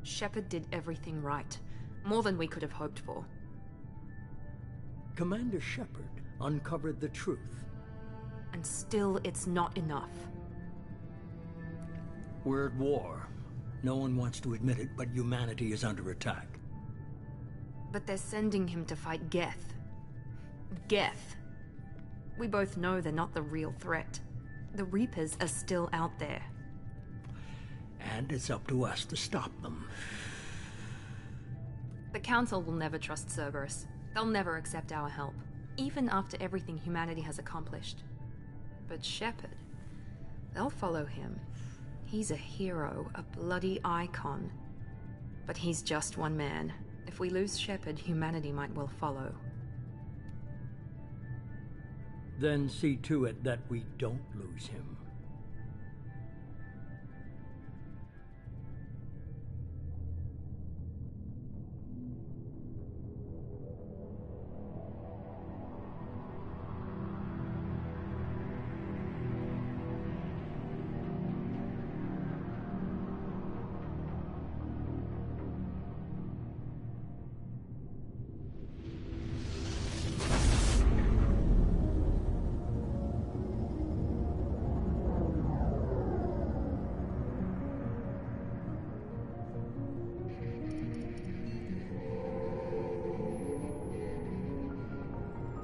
Shepard did everything right. More than we could have hoped for. Commander Shepard uncovered the truth. And still, it's not enough. We're at war. No one wants to admit it, but humanity is under attack. But they're sending him to fight Geth. Geth. We both know they're not the real threat. The Reapers are still out there. And it's up to us to stop them. The Council will never trust Cerberus. They'll never accept our help, even after everything humanity has accomplished. But Shepard, they'll follow him. He's a hero, a bloody icon. But he's just one man. If we lose Shepard, humanity might well follow. Then see to it that we don't lose him.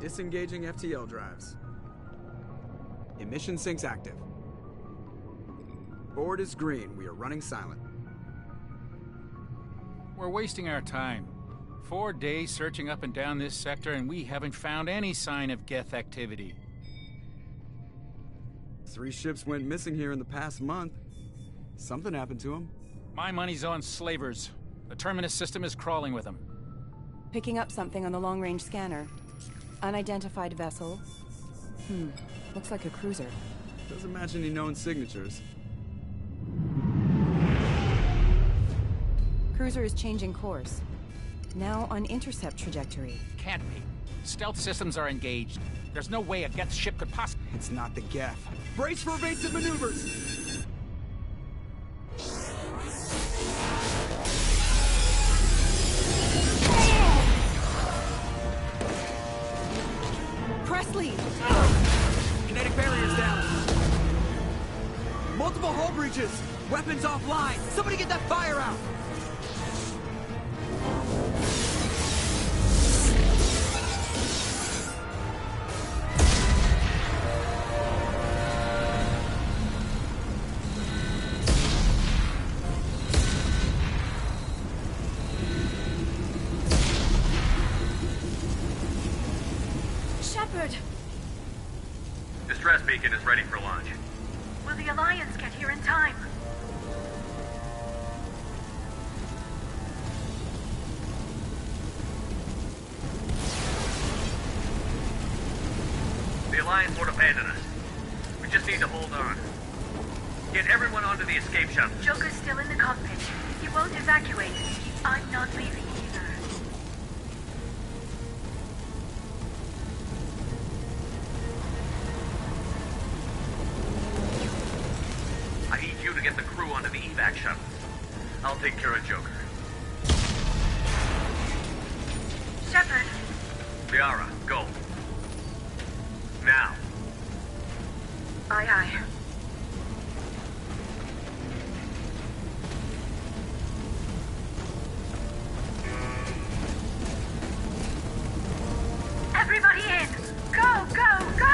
Disengaging FTL drives. Emission sinks active. Board is green. We are running silent. We're wasting our time. 4 days searching up and down this sector, and we haven't found any sign of Geth activity. 3 ships went missing here in the past month. Something happened to them. My money's on slavers. The Terminus system is crawling with them. Picking up something on the long-range scanner. Unidentified vessel. Looks like a cruiser. Doesn't match any known signatures. Cruiser is changing course. Now on intercept trajectory. Can't be. Stealth systems are engaged. There's no way a Geth ship could possibly... It's not the Geth. Brace for evasive maneuvers! Presley! Kinetic barriers down. Multiple hull breaches. Weapons offline. Somebody get that fire out. Distress beacon is ready for launch. Will the Alliance get here in time? The Alliance won't abandon us. We just need to hold on. Get everyone onto the escape shuttle. Joker's still in the cockpit. He won't evacuate. I'm not leaving either. I need you to get the crew onto the evac shuttles. I'll take care of Joker. Shepard. Liara, go. Now. Aye, aye. Everybody in! Go, go, go!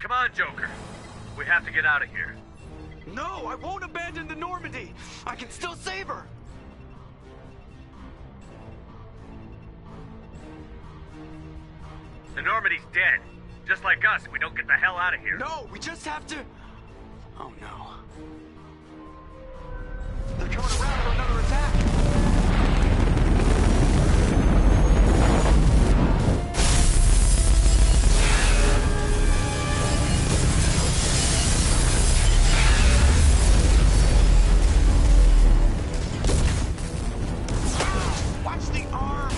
Come on, Joker. We have to get out of here. No, I won't abandon the Normandy. I can still save her. The Normandy's dead. Just like us, we don't get the hell out of here. No, we just have to... Oh no. They're coming around for another attack. Watch the arm!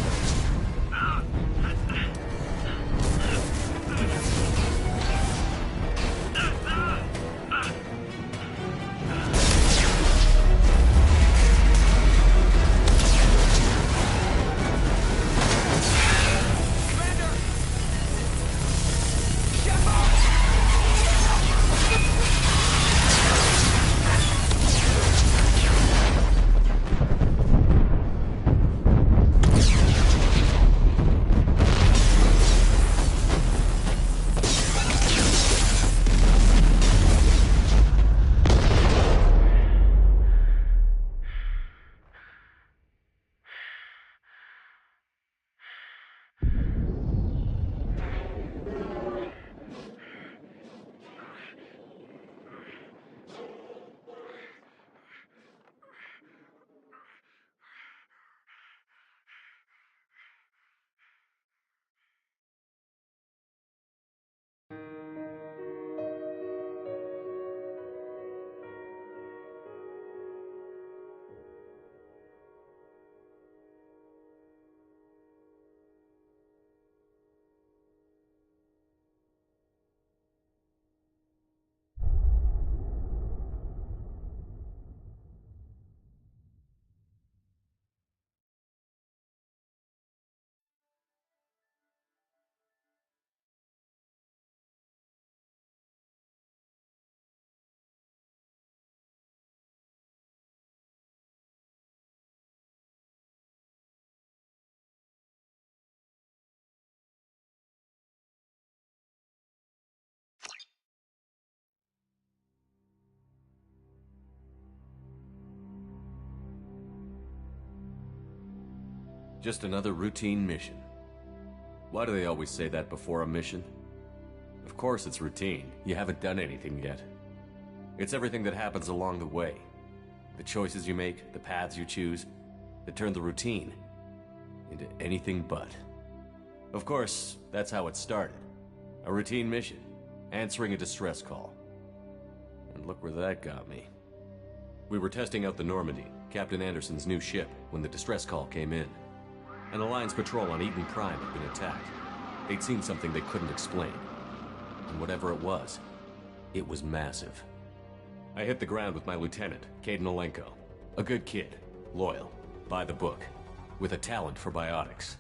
Just another routine mission. Why do they always say that before a mission? Of course it's routine. You haven't done anything yet. It's everything that happens along the way. The choices you make, the paths you choose, that turn the routine into anything but. Of course, that's how it started. A routine mission, answering a distress call. And look where that got me. We were testing out the Normandy, Captain Anderson's new ship, when the distress call came in. An Alliance patrol on Eden Prime had been attacked. They'd seen something they couldn't explain. And whatever it was massive. I hit the ground with my lieutenant, Caden Olenko. A good kid, loyal, by the book, with a talent for biotics.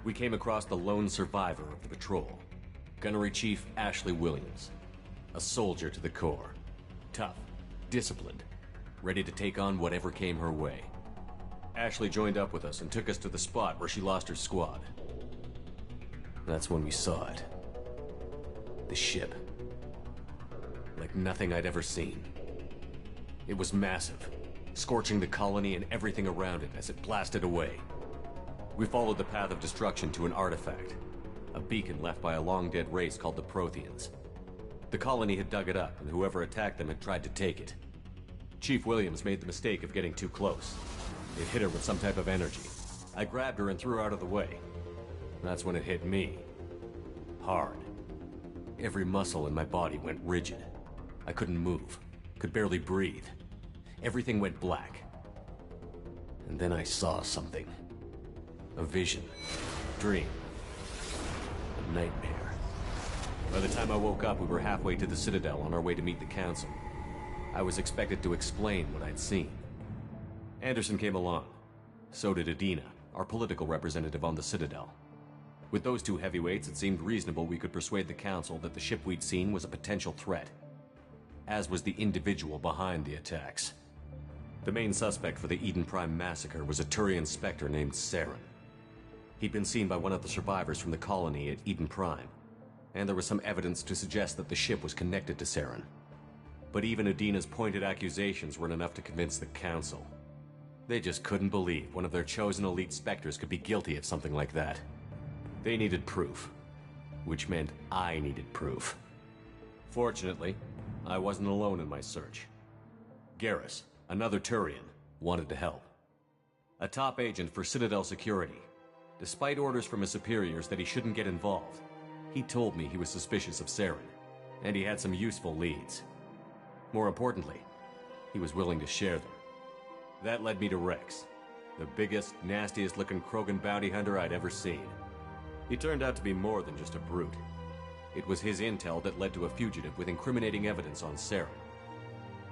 We came across the lone survivor of the patrol, Gunnery Chief Ashley Williams. A soldier to the core. Tough, disciplined, ready to take on whatever came her way. Ashley joined up with us and took us to the spot where she lost her squad. That's when we saw it. The ship. Like nothing I'd ever seen. It was massive, scorching the colony and everything around it as it blasted away. We followed the path of destruction to an artifact, a beacon left by a long-dead race called the Protheans. The colony had dug it up, and whoever attacked them had tried to take it. Chief Williams made the mistake of getting too close. It hit her with some type of energy. I grabbed her and threw her out of the way. That's when it hit me. Hard. Every muscle in my body went rigid. I couldn't move, could barely breathe. Everything went black. And then I saw something. A vision. Dream. A nightmare. By the time I woke up, we were halfway to the Citadel on our way to meet the Council. I was expected to explain what I'd seen. Anderson came along. So did Adina, our political representative on the Citadel. With those two heavyweights, it seemed reasonable we could persuade the Council that the ship we'd seen was a potential threat. As was the individual behind the attacks. The main suspect for the Eden Prime massacre was a Turian Spectre named Saren. He'd been seen by one of the survivors from the colony at Eden Prime. and there was some evidence to suggest that the ship was connected to Saren. But even Adina's pointed accusations weren't enough to convince the Council. They just couldn't believe one of their chosen elite Spectres could be guilty of something like that. They needed proof, which meant I needed proof. Fortunately, I wasn't alone in my search. Garrus, another Turian, wanted to help. A top agent for Citadel Security. Despite orders from his superiors that he shouldn't get involved, he told me he was suspicious of Saren, and he had some useful leads. More importantly, he was willing to share them. That led me to Rex, the biggest, nastiest-looking Krogan bounty hunter I'd ever seen. He turned out to be more than just a brute. It was his intel that led to a fugitive with incriminating evidence on Saren.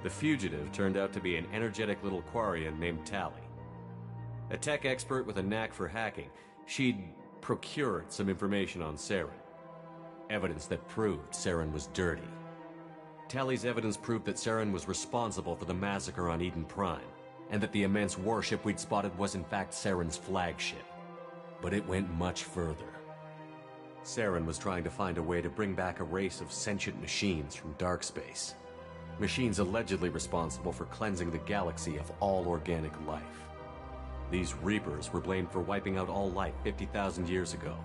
The fugitive turned out to be an energetic little Quarian named Tali. A tech expert with a knack for hacking, she'd procured some information on Saren. Evidence that proved Saren was dirty. Tali's evidence proved that Saren was responsible for the massacre on Eden Prime, and that the immense warship we'd spotted was in fact Saren's flagship. But it went much further. Saren was trying to find a way to bring back a race of sentient machines from dark space. Machines allegedly responsible for cleansing the galaxy of all organic life. These Reapers were blamed for wiping out all life 50,000 years ago,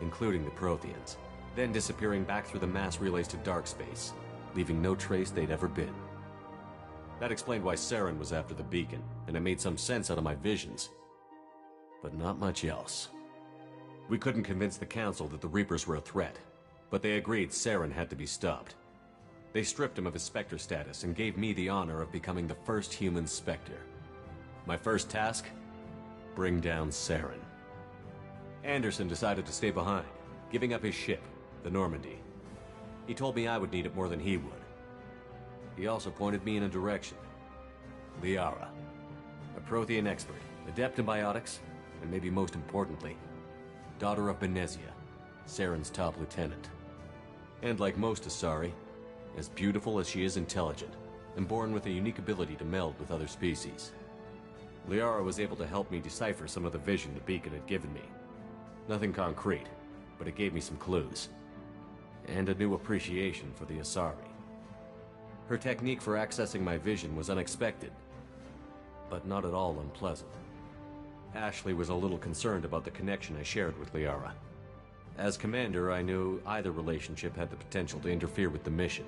including the Protheans, then disappearing back through the mass relays to dark space, leaving no trace they'd ever been. That explained why Saren was after the beacon, and it made some sense out of my visions. But not much else. We couldn't convince the Council that the Reapers were a threat, but they agreed Saren had to be stopped. They stripped him of his Spectre status and gave me the honor of becoming the first human Spectre. My first task? Bring down Saren. Anderson decided to stay behind, giving up his ship, the Normandy. He told me I would need it more than he would. He also pointed me in a direction. Liara, a Prothean expert, adept in biotics, and maybe most importantly, daughter of Benezia, Saren's top lieutenant. And like most Asari, as beautiful as she is intelligent, and born with a unique ability to meld with other species. Liara was able to help me decipher some of the vision the beacon had given me. Nothing concrete, but it gave me some clues. And a new appreciation for the Asari. Her technique for accessing my vision was unexpected, but not at all unpleasant. Ashley was a little concerned about the connection I shared with Liara. As commander, I knew either relationship had the potential to interfere with the mission.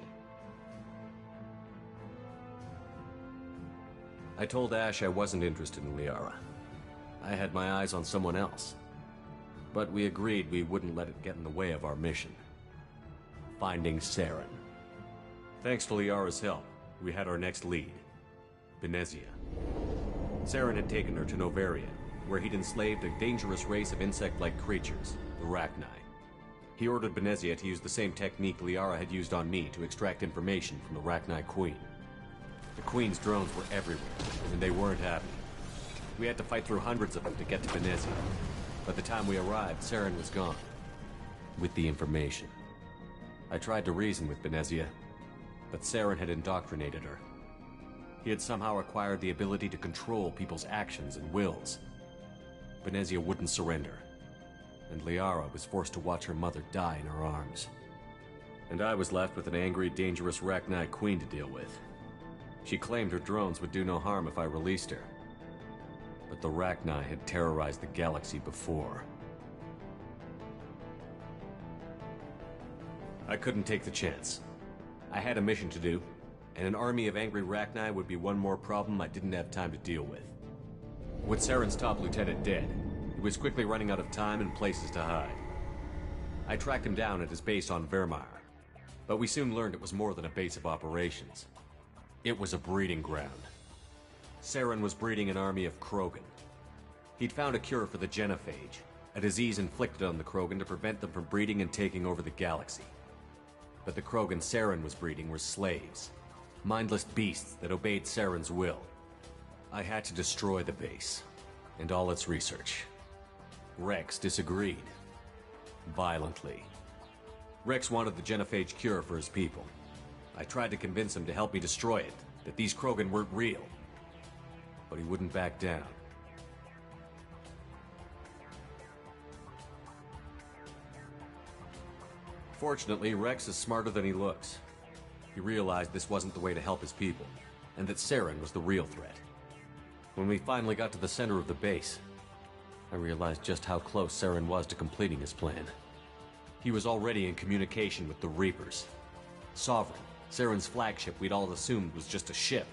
I told Ash I wasn't interested in Liara. I had my eyes on someone else. But we agreed we wouldn't let it get in the way of our mission. Finding Saren. Thanks to Liara's help, we had our next lead. Benezia. Saren had taken her to Novaria, where he'd enslaved a dangerous race of insect-like creatures, the Rachni. He ordered Benezia to use the same technique Liara had used on me to extract information from the Rachni Queen. The Queen's drones were everywhere, and they weren't happy. We had to fight through hundreds of them to get to Benezia. By the time we arrived, Saren was gone. With the information. I tried to reason with Benezia, but Saren had indoctrinated her. He had somehow acquired the ability to control people's actions and wills. Benezia wouldn't surrender, and Liara was forced to watch her mother die in her arms. And I was left with an angry, dangerous Rachni Queen to deal with. She claimed her drones would do no harm if I released her. But the Rachni had terrorized the galaxy before. I couldn't take the chance. I had a mission to do, and an army of angry Rachni would be one more problem I didn't have time to deal with. With Saren's top lieutenant dead, he was quickly running out of time and places to hide. I tracked him down at his base on Vermeer, but we soon learned it was more than a base of operations. It was a breeding ground. Saren was breeding an army of Krogan. He'd found a cure for the genophage, a disease inflicted on the Krogan to prevent them from breeding and taking over the galaxy. But the Krogan Saren was breeding were slaves, mindless beasts that obeyed Saren's will. I had to destroy the base, and all its research. Rex disagreed. Violently. Rex wanted the genophage cure for his people. I tried to convince him to help me destroy it, that these Krogan weren't real. But he wouldn't back down. Fortunately, Rex is smarter than he looks. He realized this wasn't the way to help his people, and that Saren was the real threat. When we finally got to the center of the base, I realized just how close Saren was to completing his plan. He was already in communication with the Reapers. Sovereign, Saren's flagship we'd all assumed was just a ship,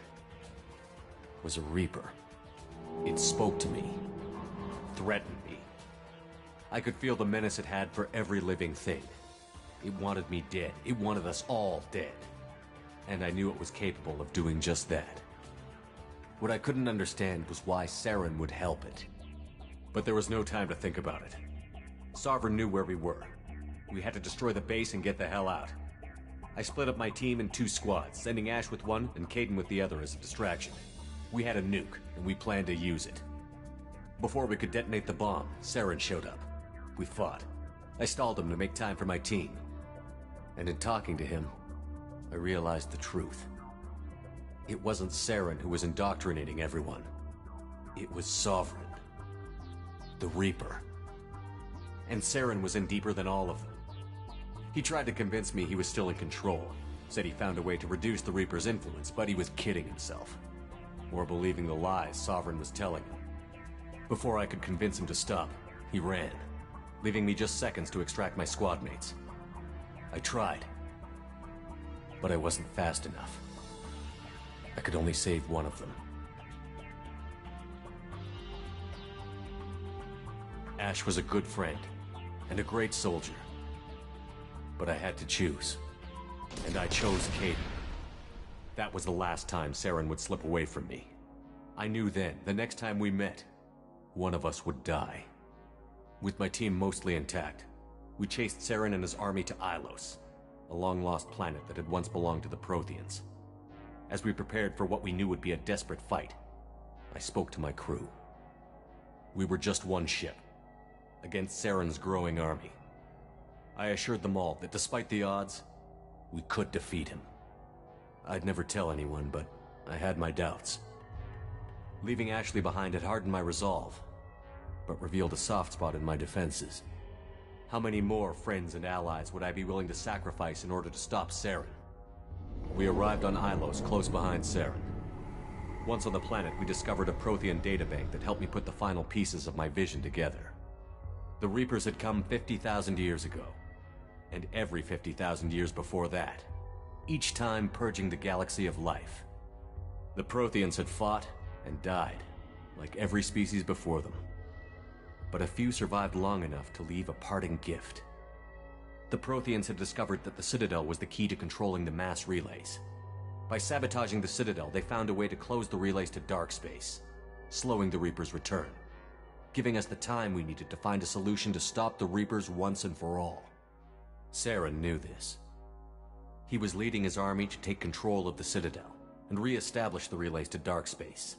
was a Reaper. It spoke to me, threatened me. I could feel the menace it had for every living thing. It wanted me dead. It wanted us all dead. And I knew it was capable of doing just that. What I couldn't understand was why Saren would help it. But there was no time to think about it. Sovereign knew where we were. We had to destroy the base and get the hell out. I split up my team in 2 squads, sending Ash with one and Caden with the other as a distraction. We had a nuke, and we planned to use it. Before we could detonate the bomb, Saren showed up. We fought. I stalled him to make time for my team. And in talking to him, I realized the truth. It wasn't Saren who was indoctrinating everyone. It was Sovereign. The Reaper. And Saren was in deeper than all of them. He tried to convince me he was still in control. Said he found a way to reduce the Reaper's influence, but he was kidding himself. Or believing the lies Sovereign was telling him. Before I could convince him to stop, he ran, leaving me just seconds to extract my squad mates. I tried, but I wasn't fast enough. I could only save one of them. Ash was a good friend, and a great soldier. But I had to choose, and I chose Caden. That was the last time Saren would slip away from me. I knew then, the next time we met, one of us would die. With my team mostly intact, we chased Saren and his army to Ilos, a long-lost planet that had once belonged to the Protheans. As we prepared for what we knew would be a desperate fight, I spoke to my crew. We were just one ship, against Saren's growing army. I assured them all that despite the odds, we could defeat him. I'd never tell anyone, but I had my doubts. Leaving Ashley behind had hardened my resolve, but revealed a soft spot in my defenses. How many more friends and allies would I be willing to sacrifice in order to stop Saren? We arrived on Ilos, close behind Saren. Once on the planet, we discovered a Prothean databank that helped me put the final pieces of my vision together. The Reapers had come 50,000 years ago, and every 50,000 years before that, each time purging the galaxy of life. The Protheans had fought and died, like every species before them. But a few survived long enough to leave a parting gift. The Protheans had discovered that the Citadel was the key to controlling the mass relays. By sabotaging the Citadel, they found a way to close the relays to dark space, slowing the Reapers' return, giving us the time we needed to find a solution to stop the Reapers once and for all. Saren knew this. He was leading his army to take control of the Citadel and re-establish the relays to dark space,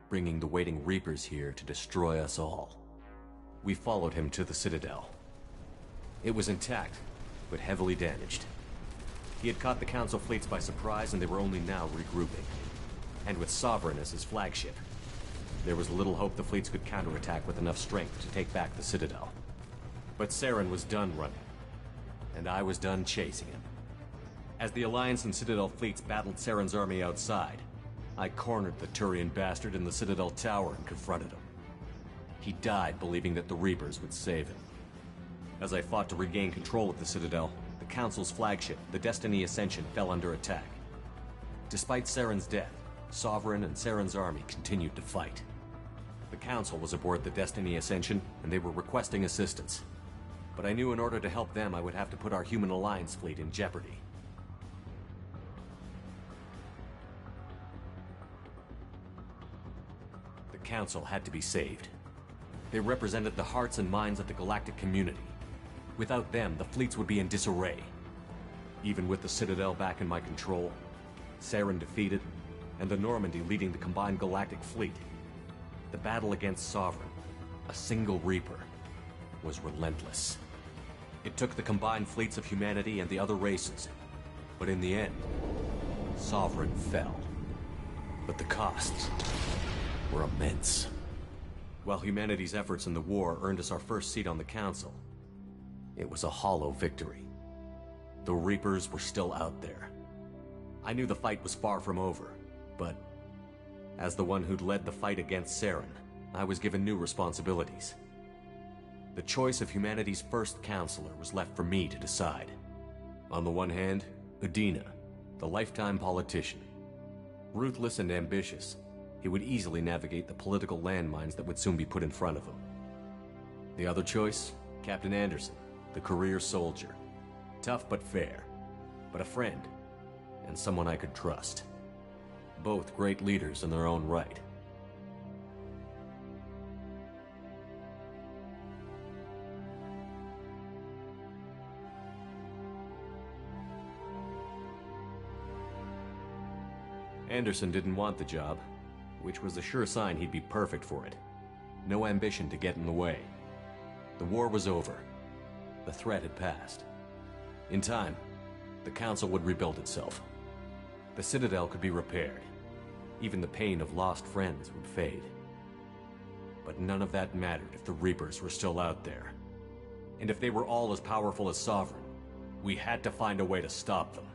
bringing the waiting Reapers here to destroy us all. We followed him to the Citadel. It was intact, but heavily damaged. He had caught the Council fleets by surprise, and they were only now regrouping. And with Sovereign as his flagship, there was little hope the fleets could counterattack with enough strength to take back the Citadel. But Saren was done running, and I was done chasing him. As the Alliance and Citadel fleets battled Saren's army outside, I cornered the Turian bastard in the Citadel tower and confronted him. He died believing that the Reapers would save him. As I fought to regain control of the Citadel, the Council's flagship, the Destiny Ascension, fell under attack. Despite Saren's death, Sovereign and Saren's army continued to fight. The Council was aboard the Destiny Ascension, and they were requesting assistance. But I knew in order to help them, I would have to put our Human Alliance fleet in jeopardy. The Council had to be saved. They represented the hearts and minds of the galactic community. Without them, the fleets would be in disarray. Even with the Citadel back in my control, Saren defeated, and the Normandy leading the combined galactic fleet, the battle against Sovereign, a single Reaper, was relentless. It took the combined fleets of humanity and the other races, but in the end, Sovereign fell. But the costs were immense. While humanity's efforts in the war earned us our first seat on the Council, it was a hollow victory. The Reapers were still out there. I knew the fight was far from over, but as the one who'd led the fight against Saren, I was given new responsibilities. The choice of humanity's first counselor was left for me to decide. On the one hand, Udina, the lifetime politician. Ruthless and ambitious, he would easily navigate the political landmines that would soon be put in front of him. The other choice, Captain Anderson, the career soldier. Tough but fair, but a friend, and someone I could trust. Both great leaders in their own right. Anderson didn't want the job, which was a sure sign he'd be perfect for it. No ambition to get in the way. The war was over. The threat had passed. In time, the Council would rebuild itself. The Citadel could be repaired. Even the pain of lost friends would fade. But none of that mattered if the Reapers were still out there. And if they were all as powerful as Sovereign, we had to find a way to stop them.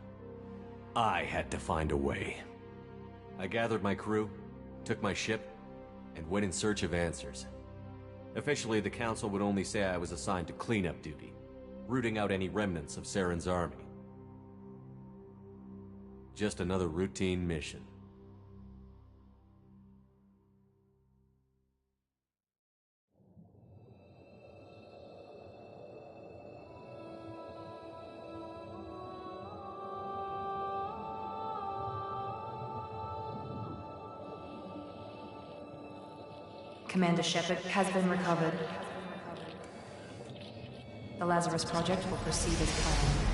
I had to find a way. I gathered my crew, took my ship, and went in search of answers. Officially, the Council would only say I was assigned to cleanup duty, rooting out any remnants of Saren's army. Just another routine mission. Commander Shepard has been recovered. The Lazarus Project will proceed as planned.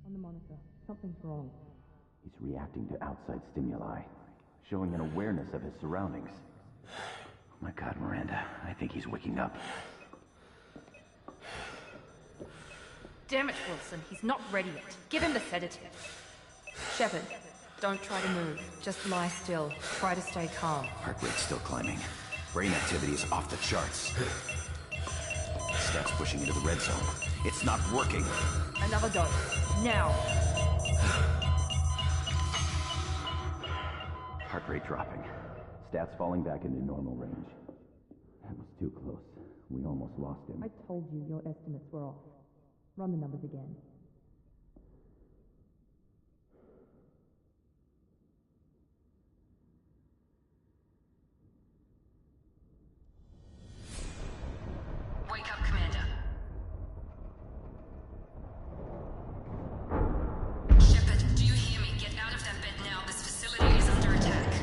On the monitor. Something's wrong. He's reacting to outside stimuli, showing an awareness of his surroundings. Oh my God, Miranda. I think he's waking up. Damn it, Wilson. He's not ready yet. Give him the sedative. Shepard, don't try to move. Just lie still. Try to stay calm. Heart rate's still climbing. Brain activity is off the charts. Steps pushing into the red zone. It's not working. Another dose. Now. Heart rate dropping. Stats falling back into normal range. That was too close. We almost lost him. I told you your estimates were off. Run the numbers again. Wake up, Commander. Shepard, do you hear me? Get out of that bed now. This facility is under attack.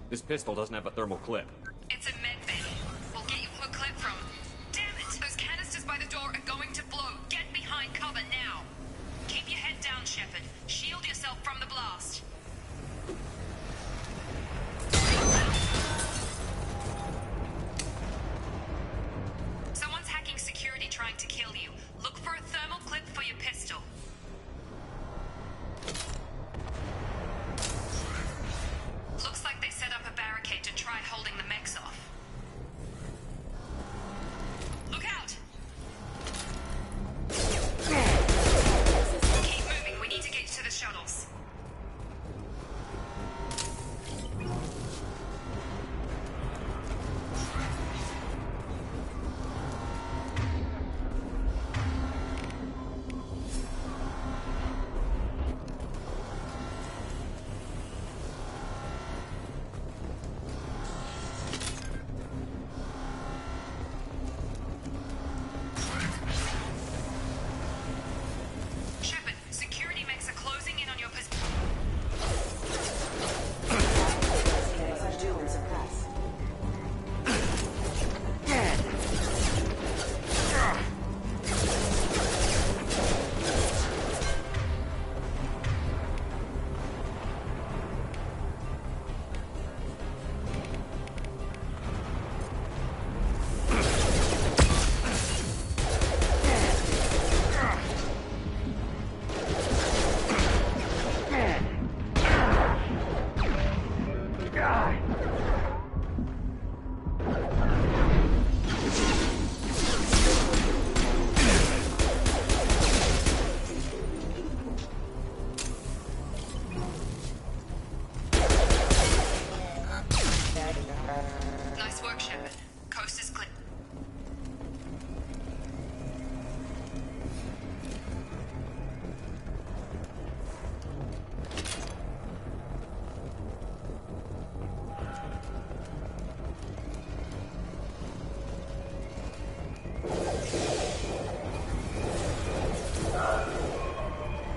This pistol doesn't have a thermal clip. It's a med bay. We'll get you a clip from. Damn it! Those canisters by the door are going to blow. Get behind cover now. Keep your head down, Shepard. Shield yourself from the blast. Someone's hacking security trying to kill you. Look for a thermal clip for your pistol. Looks like they set up a barricade to try holding the mechs off. Look out! Keep moving, we need to get to the shuttles. Shepard, security mechs are closing in on your position. Nice work, Shepard. Coast is clear.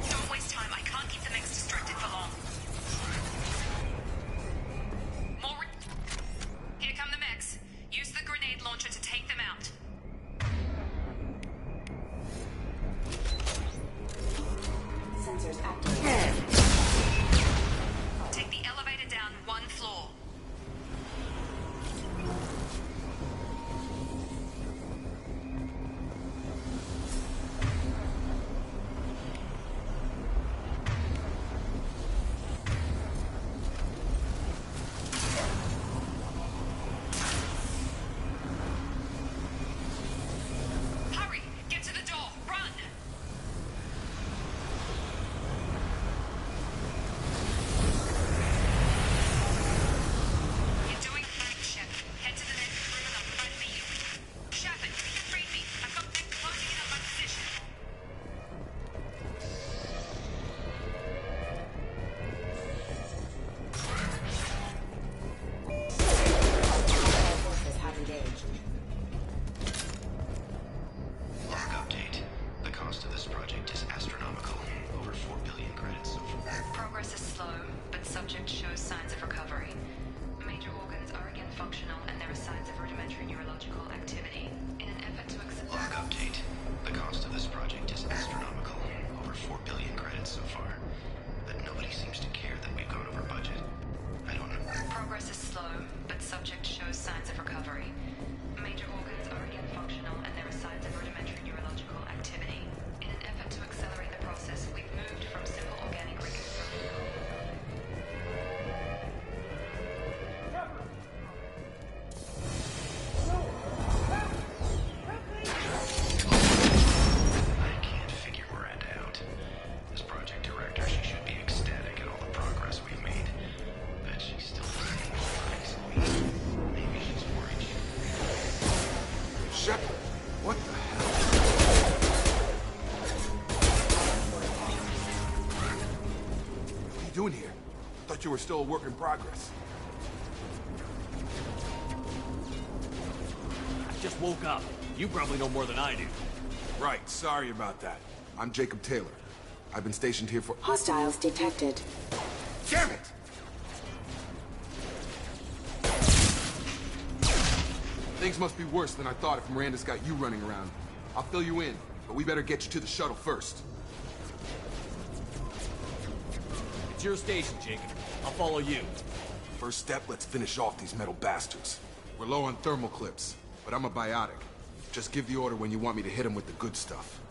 Don't waste time. I can't keep the mechs distracted for long. Here come the mechs. Use the grenade launcher to take them out. Sensors activated. Take the elevator down one floor. Hurry! Get to the door! Run! You're doing great, Shep. Head to the next room and I'll try to meet you. Shepard, you can read me. I've got them closing in on my position. Forces have engaged. Log update. The cost of this project is astronomical. Over 4 billion credits so far. Progress is slow, but subject shows signs of recovery. Major organs are again functional and there are signs of rudimentary neurological activity. In an effort to Log update. The cost of this project is astronomical. Over 4 billion credits so far. But nobody seems to care that we've gone over budget. I don't know. Progress is slow, but subject shows signs of recovery. Major organs are again functional and there are signs of rudimentary neurological activity. In an effort to accelerate the process, we've moved from simple organic reconstruction. I can't figure Miranda out. As project director, she should be ecstatic at all the progress we've made. But she's still thinking. Maybe she's worried. Shepard, what the hell? What are you doing here? I thought you were still a work in progress. I just woke up. You probably know more than I do. Right, sorry about that. I'm Jacob Taylor. I've been stationed here for... Hostiles detected. Damn it! Things must be worse than I thought if Miranda's got you running around. I'll fill you in, but we better get you to the shuttle first. It's your station, Jacob. I'll follow you. First step, let's finish off these metal bastards. We're low on thermal clips, but I'm a biotic. Just give the order when you want me to hit them with the good stuff.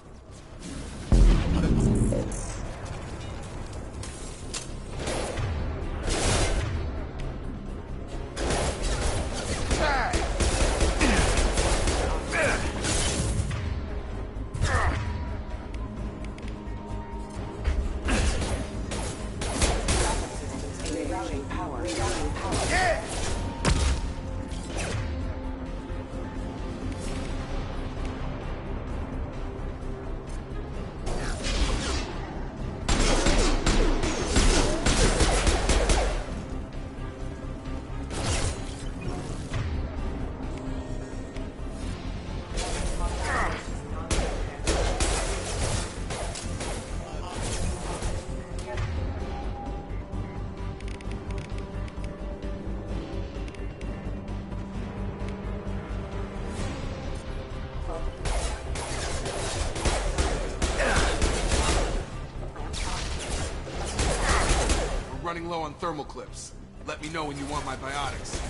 Running low on thermal clips. Let me know when you want my biotics.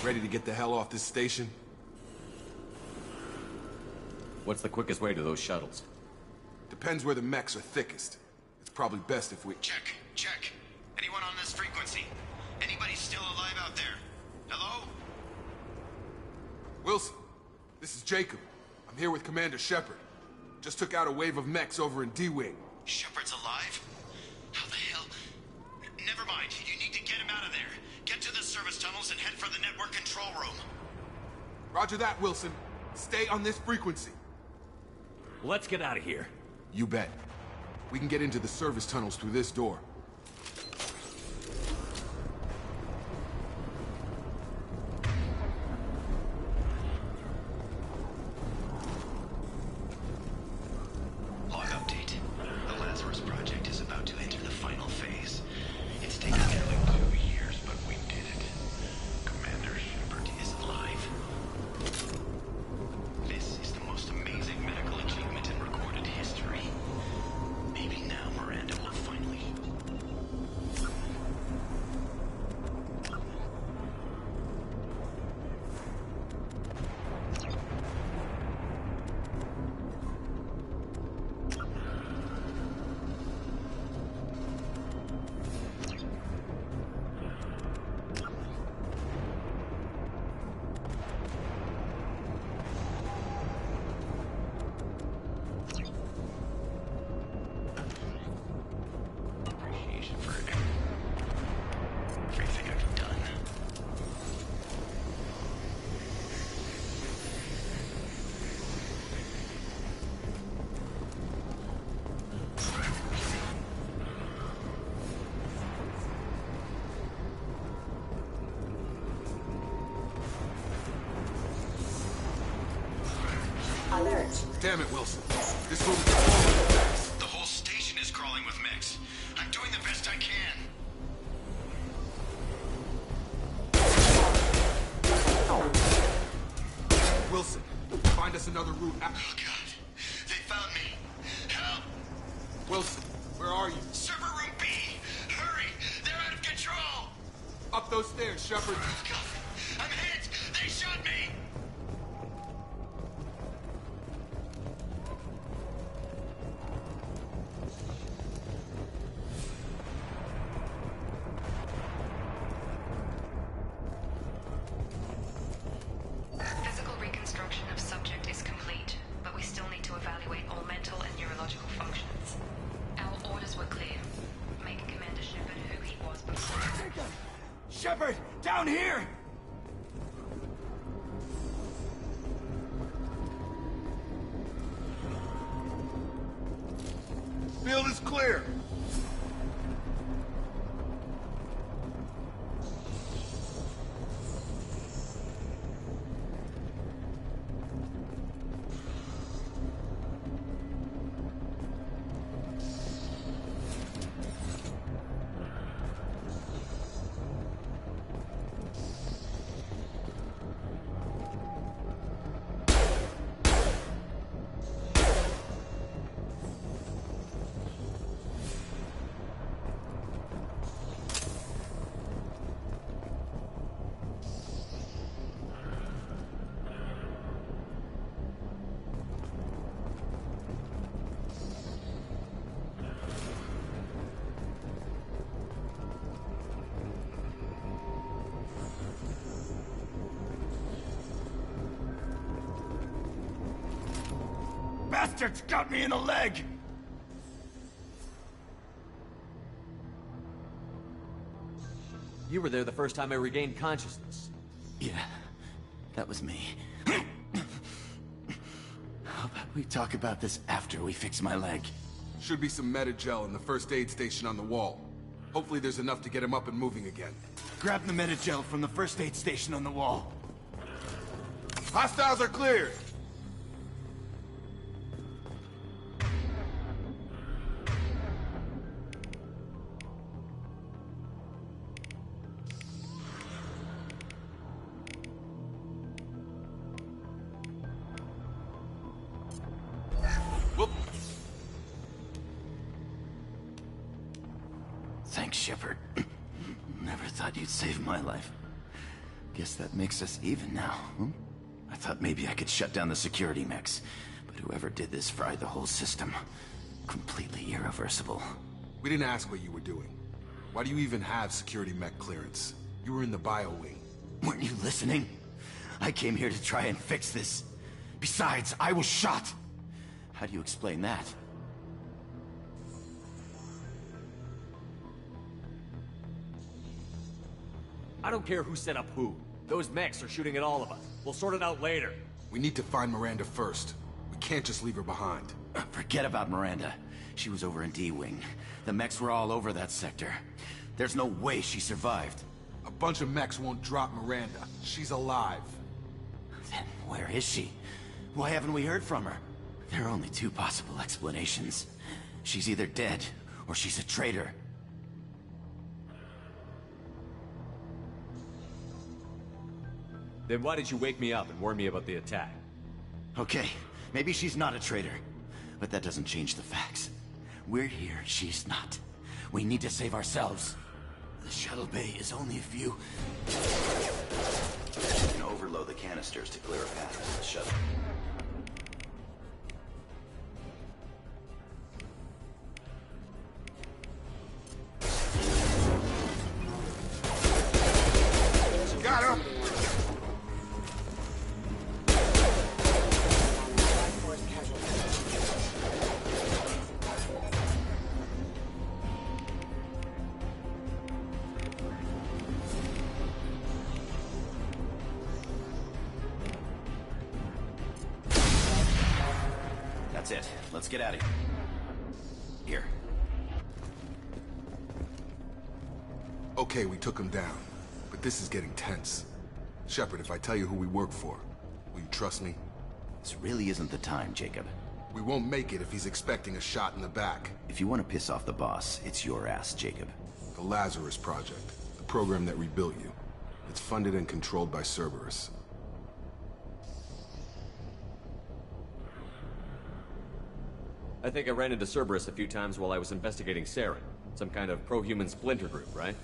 Ready to get the hell off this station? What's the quickest way to those shuttles? Depends where the mechs are thickest. It's probably best if we... Check. Anyone on this frequency? Anybody still alive out there? Hello? Wilson, this is Jacob. I'm here with Commander Shepard. Just took out a wave of mechs over in D-Wing. Shepard's alive? How the hell? Never mind. You need to get him out of there. Get to the service tunnels and head for the network control room. Roger that, Wilson. Stay on this frequency. Let's get out of here. You bet. We can get into the service tunnels through this door. Log update. The Lazarus Project is about to enter the final phase. It's taken nearly 2 years, but we did it. Commander Shepard is alive. This is the most amazing medical achievement in recorded history. Maybe now Miranda will finally... appreciation for everything I've done. Alert. Damn it, Wilson. This room is full of mechs. The whole station is crawling with mechs. I'm doing the best I can. Wilson, find us another route out. Oh God, they found me. Help! Wilson, where are you? Server room B! Hurry! They're out of control! Up those stairs, Shepard. God, I'm hit! They shot me! clear. Make Commander Shepard who he was before. Shepard, down here! Field is clear. Bastard's got me in the leg! You were there the first time I regained consciousness. Yeah, that was me. How about we talk about this after we fix my leg? Should be some Metagel in the first aid station on the wall. Hopefully there's enough to get him up and moving again. Grab the Metagel from the first aid station on the wall. Hostiles are cleared! Thanks, Shepard. Never thought you'd save my life. Guess that makes us even now, huh? I thought maybe I could shut down the security mechs, but whoever did this fried the whole system. Completely irreversible. We didn't ask what you were doing. Why do you even have security mech clearance? You were in the bio wing. Weren't you listening? I came here to try and fix this. Besides, I was shot. How do you explain that? I don't care who set up who. Those mechs are shooting at all of us. We'll sort it out later. We need to find Miranda first. We can't just leave her behind. Forget about Miranda. She was over in D-Wing. The mechs were all over that sector. There's no way she survived. A bunch of mechs won't drop Miranda. She's alive. Then where is she? Why haven't we heard from her? There are only two possible explanations. She's either dead, or she's a traitor. Then why did you wake me up and warn me about the attack? Okay, maybe she's not a traitor. But that doesn't change the facts. We're here, she's not. We need to save ourselves. The shuttle bay is only a few... You can overload the canisters to clear a path to the shuttle. Got him! That's it. Let's get out of here. Here. Okay, we took him down. But this is getting tense. Shepard, if I tell you who we work for, will you trust me? This really isn't the time, Jacob. We won't make it if he's expecting a shot in the back. If you want to piss off the boss, it's your ass, Jacob. The Lazarus Project, the program that rebuilt you. It's funded and controlled by Cerberus. I think I ran into Cerberus a few times while I was investigating Saren. Some kind of pro-human splinter group, right?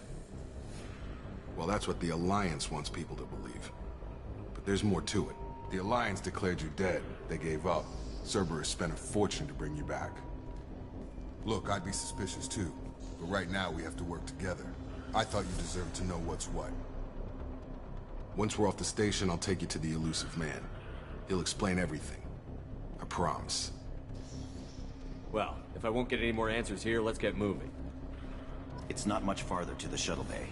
Well, that's what the Alliance wants people to believe. But there's more to it. The Alliance declared you dead. They gave up. Cerberus spent a fortune to bring you back. Look, I'd be suspicious too. But right now, we have to work together. I thought you deserved to know what's what. Once we're off the station, I'll take you to the elusive man. He'll explain everything. I promise. Well, if I won't get any more answers here, let's get moving. It's not much farther to the shuttle bay.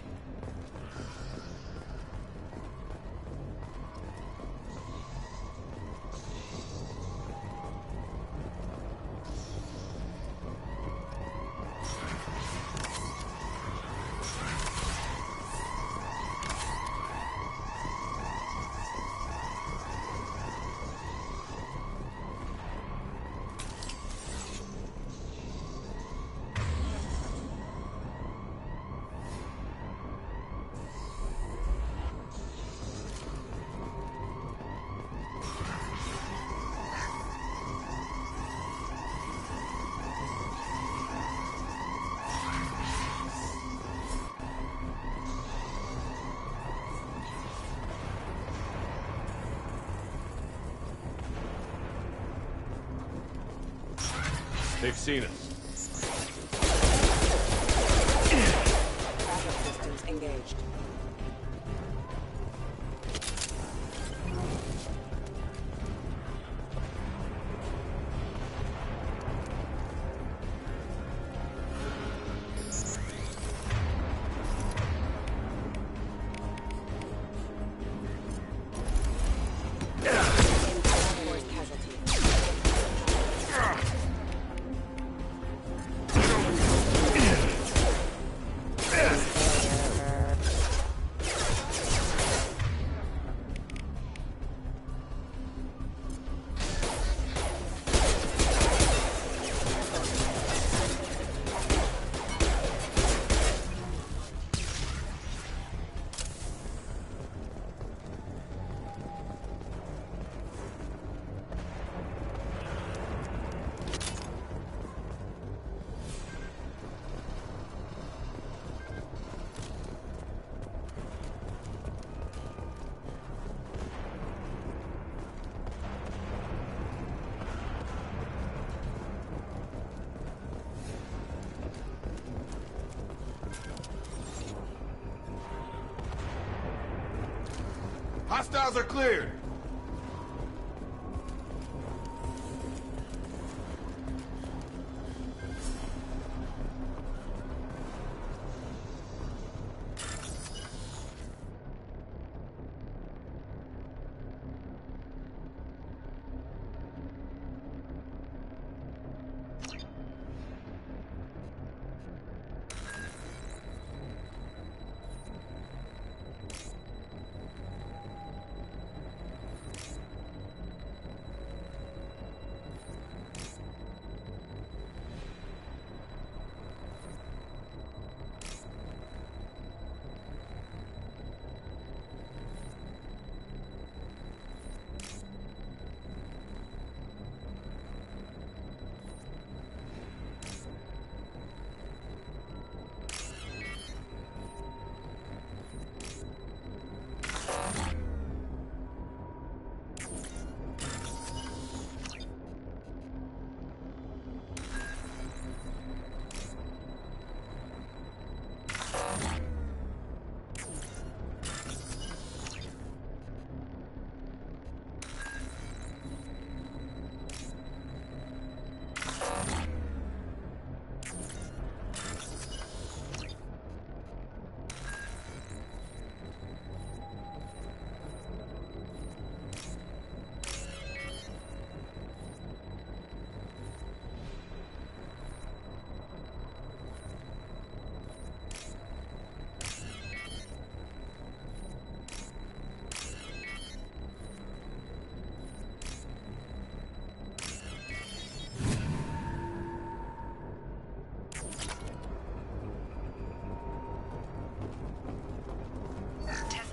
They've seen us. Backup systems engaged. Hostiles are cleared.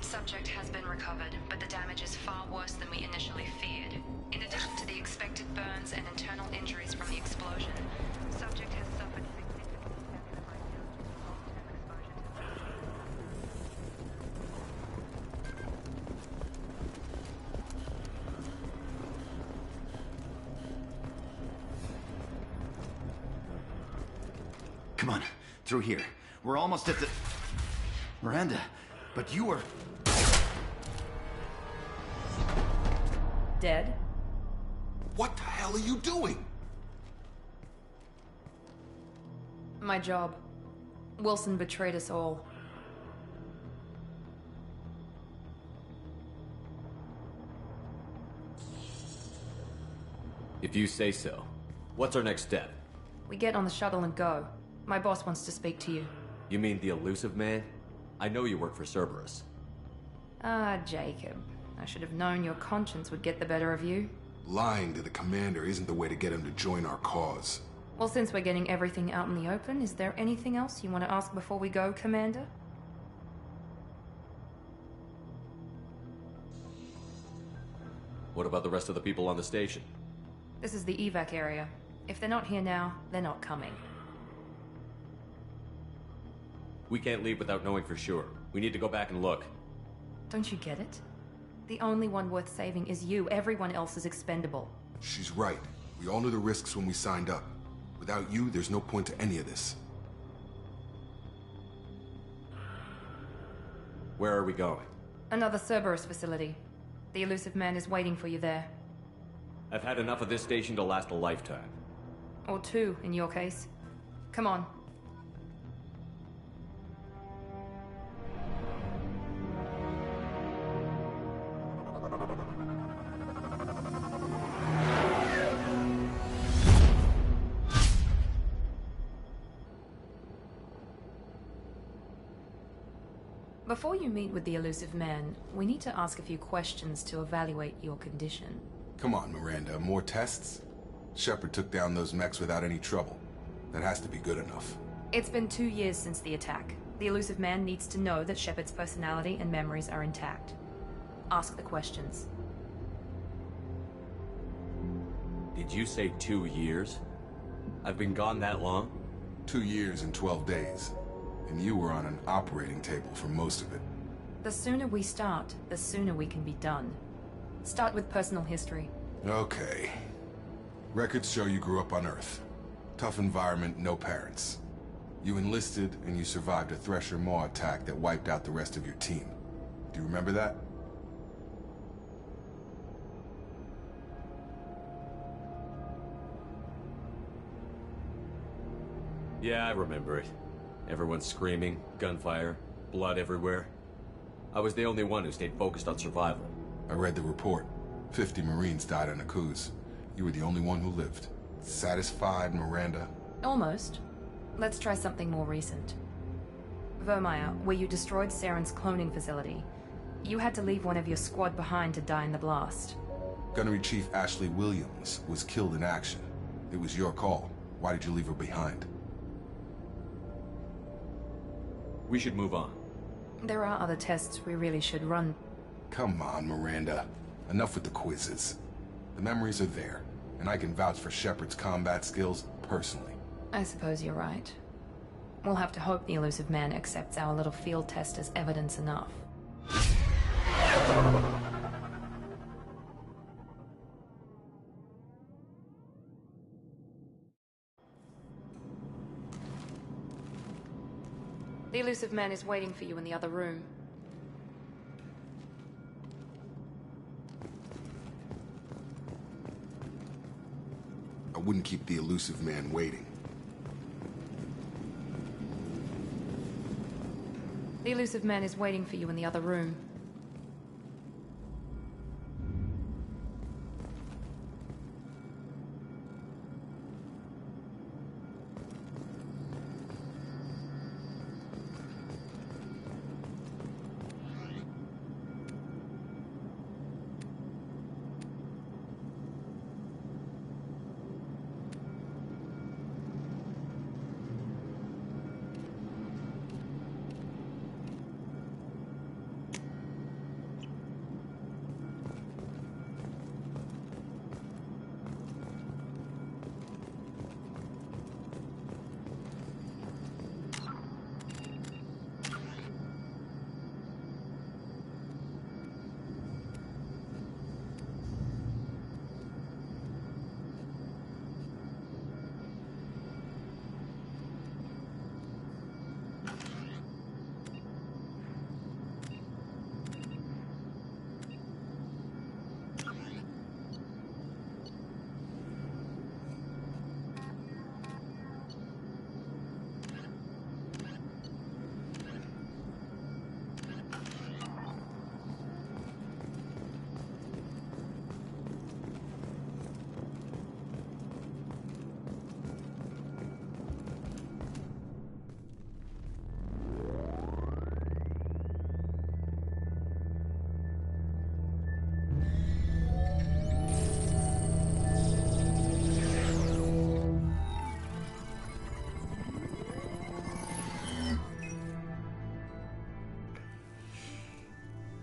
Subject has been recovered, but the damage is far worse than we initially feared. In addition to the expected burns and internal injuries from the explosion, subject has suffered significant long-term exposure to... Come on, through here. We're almost at the... Miranda, but you were... Dead? What the hell are you doing? My job. Wilson betrayed us all. If you say so. What's our next step? We get on the shuttle and go. My boss wants to speak to you. You mean the elusive man? I know you work for Cerberus. Ah, Jacob. I should have known your conscience would get the better of you. Lying to the commander isn't the way to get him to join our cause. Well, since we're getting everything out in the open, is there anything else you want to ask before we go, Commander? What about the rest of the people on the station? This is the evac area. If they're not here now, they're not coming. We can't leave without knowing for sure. We need to go back and look. Don't you get it? The only one worth saving is you. Everyone else is expendable. She's right. We all knew the risks when we signed up. Without you, there's no point to any of this. Where are we going? Another Cerberus facility. The elusive man is waiting for you there. I've had enough of this station to last a lifetime. Or two, in your case. Come on. Before you meet with the elusive man, we need to ask a few questions to evaluate your condition. Come on, Miranda. More tests? Shepard took down those mechs without any trouble. That has to be good enough. It's been 2 years since the attack. The elusive man needs to know that Shepard's personality and memories are intact. Ask the questions. Did you say 2 years? I've been gone that long? 2 years and 12 days. And you were on an operating table for most of it. The sooner we start, the sooner we can be done. Start with personal history. Okay. Records show you grew up on Earth. Tough environment, no parents. You enlisted, and you survived a Thresher Maw attack that wiped out the rest of your team. Do you remember that? Yeah, I remember it. Everyone screaming, gunfire, blood everywhere. I was the only one who stayed focused on survival. I read the report. 50 Marines died on Akuz. You were the only one who lived. Satisfied, Miranda? Almost. Let's try something more recent. Vermeer, where you destroyed Saren's cloning facility. You had to leave one of your squad behind to die in the blast. Gunnery Chief Ashley Williams was killed in action. It was your call. Why did you leave her behind? We should move on. There are other tests we really should run. Come on, Miranda. Enough with the quizzes. The memories are there, and I can vouch for Shepard's combat skills personally. I suppose you're right. We'll have to hope the elusive man accepts our little field test as evidence enough. The elusive man is waiting for you in the other room. I wouldn't keep the elusive man waiting. The elusive man is waiting for you in the other room.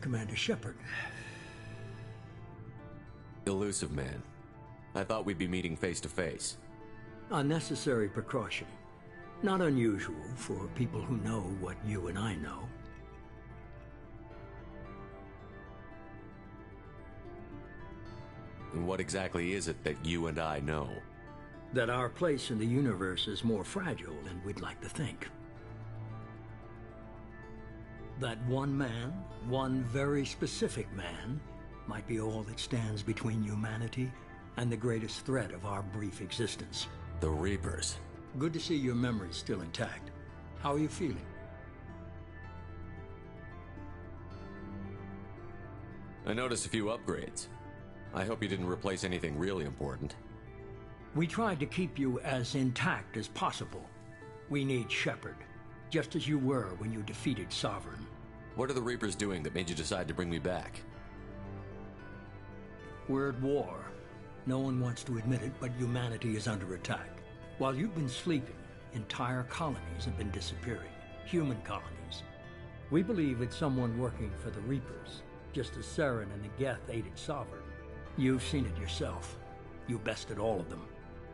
Commander Shepard. Elusive man. I thought we'd be meeting face to face. A necessary precaution. Not unusual for people who know what you and I know. And what exactly is it that you and I know? That our place in the universe is more fragile than we'd like to think. That one man, one very specific man, might be all that stands between humanity and the greatest threat of our brief existence. The Reapers. Good to see your memory's still intact. How are you feeling? I noticed a few upgrades. I hope you didn't replace anything really important. We tried to keep you as intact as possible. We need Shepard, just as you were when you defeated Sovereign. What are the Reapers doing that made you decide to bring me back? We're at war. No one wants to admit it, but humanity is under attack. While you've been sleeping, entire colonies have been disappearing. Human colonies. We believe it's someone working for the Reapers, just as Saren and the Geth aided Sovereign. You've seen it yourself. You bested all of them.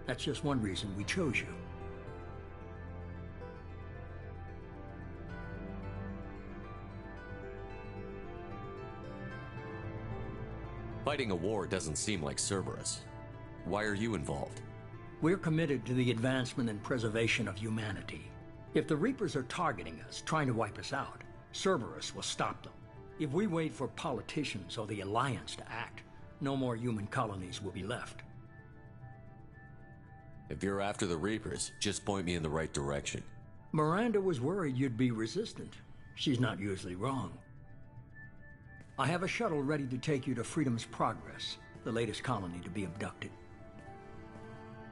That's just one reason we chose you. Fighting a war doesn't seem like Cerberus. Why are you involved? We're committed to the advancement and preservation of humanity. If the Reapers are targeting us, trying to wipe us out, Cerberus will stop them. If we wait for politicians or the Alliance to act, no more human colonies will be left. If you're after the Reapers, just point me in the right direction. Miranda was worried you'd be resistant. She's not usually wrong. I have a shuttle ready to take you to Freedom's Progress, the latest colony to be abducted.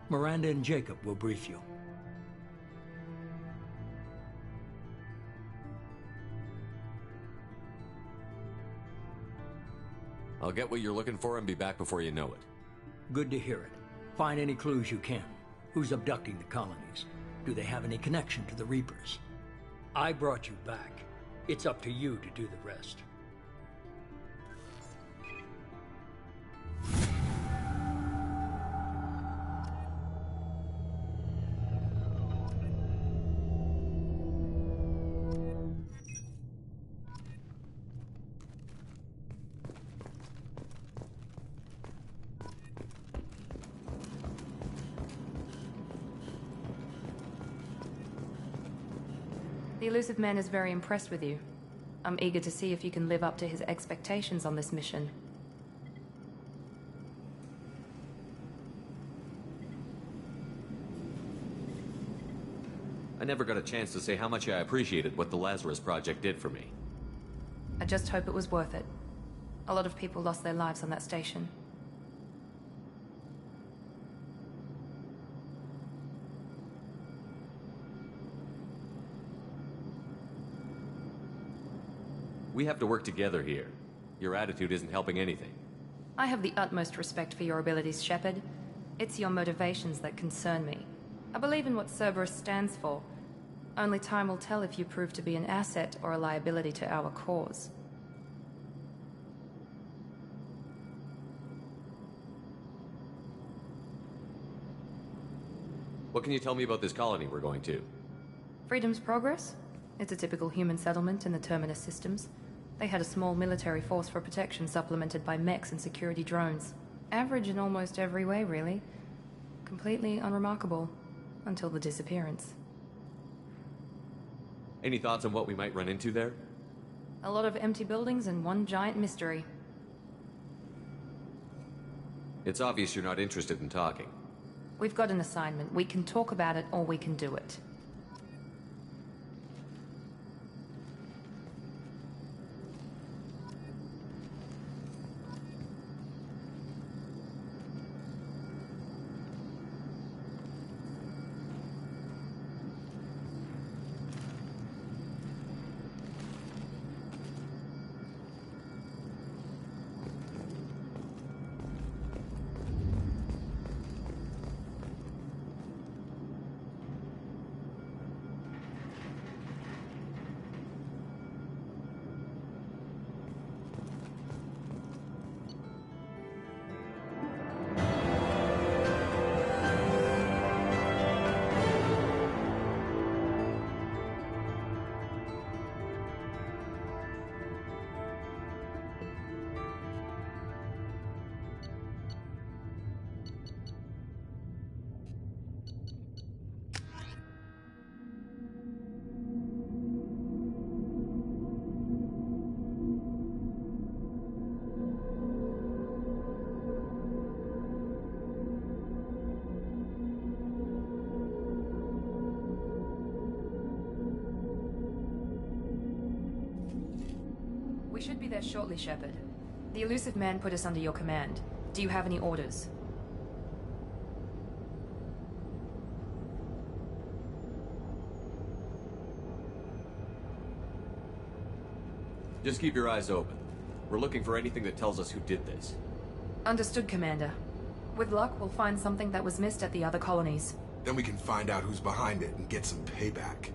Miranda and Jacob will brief you. I'll get what you're looking for and be back before you know it. Good to hear it. Find any clues you can. Who's abducting the colonies? Do they have any connection to the Reapers? I brought you back. It's up to you to do the rest. The elusive man is very impressed with you. I'm eager to see if you can live up to his expectations on this mission. I never got a chance to say how much I appreciated what the Lazarus Project did for me. I just hope it was worth it. A lot of people lost their lives on that station. We have to work together here. Your attitude isn't helping anything. I have the utmost respect for your abilities, Shepard. It's your motivations that concern me. I believe in what Cerberus stands for. Only time will tell if you prove to be an asset or a liability to our cause. What can you tell me about this colony we're going to? Freedom's Progress? It's a typical human settlement in the Terminus systems. They had a small military force for protection supplemented by mechs and security drones. Average in almost every way, really. Completely unremarkable. Until the disappearance. Any thoughts on what we might run into there? A lot of empty buildings and one giant mystery. It's obvious you're not interested in talking. We've got an assignment. We can talk about it or we can do it. should be there shortly, Shepard. The elusive man put us under your command. Do you have any orders? Just keep your eyes open. We're looking for anything that tells us who did this. Understood, Commander. With luck, we'll find something that was missed at the other colonies. Then we can find out who's behind it and get some payback.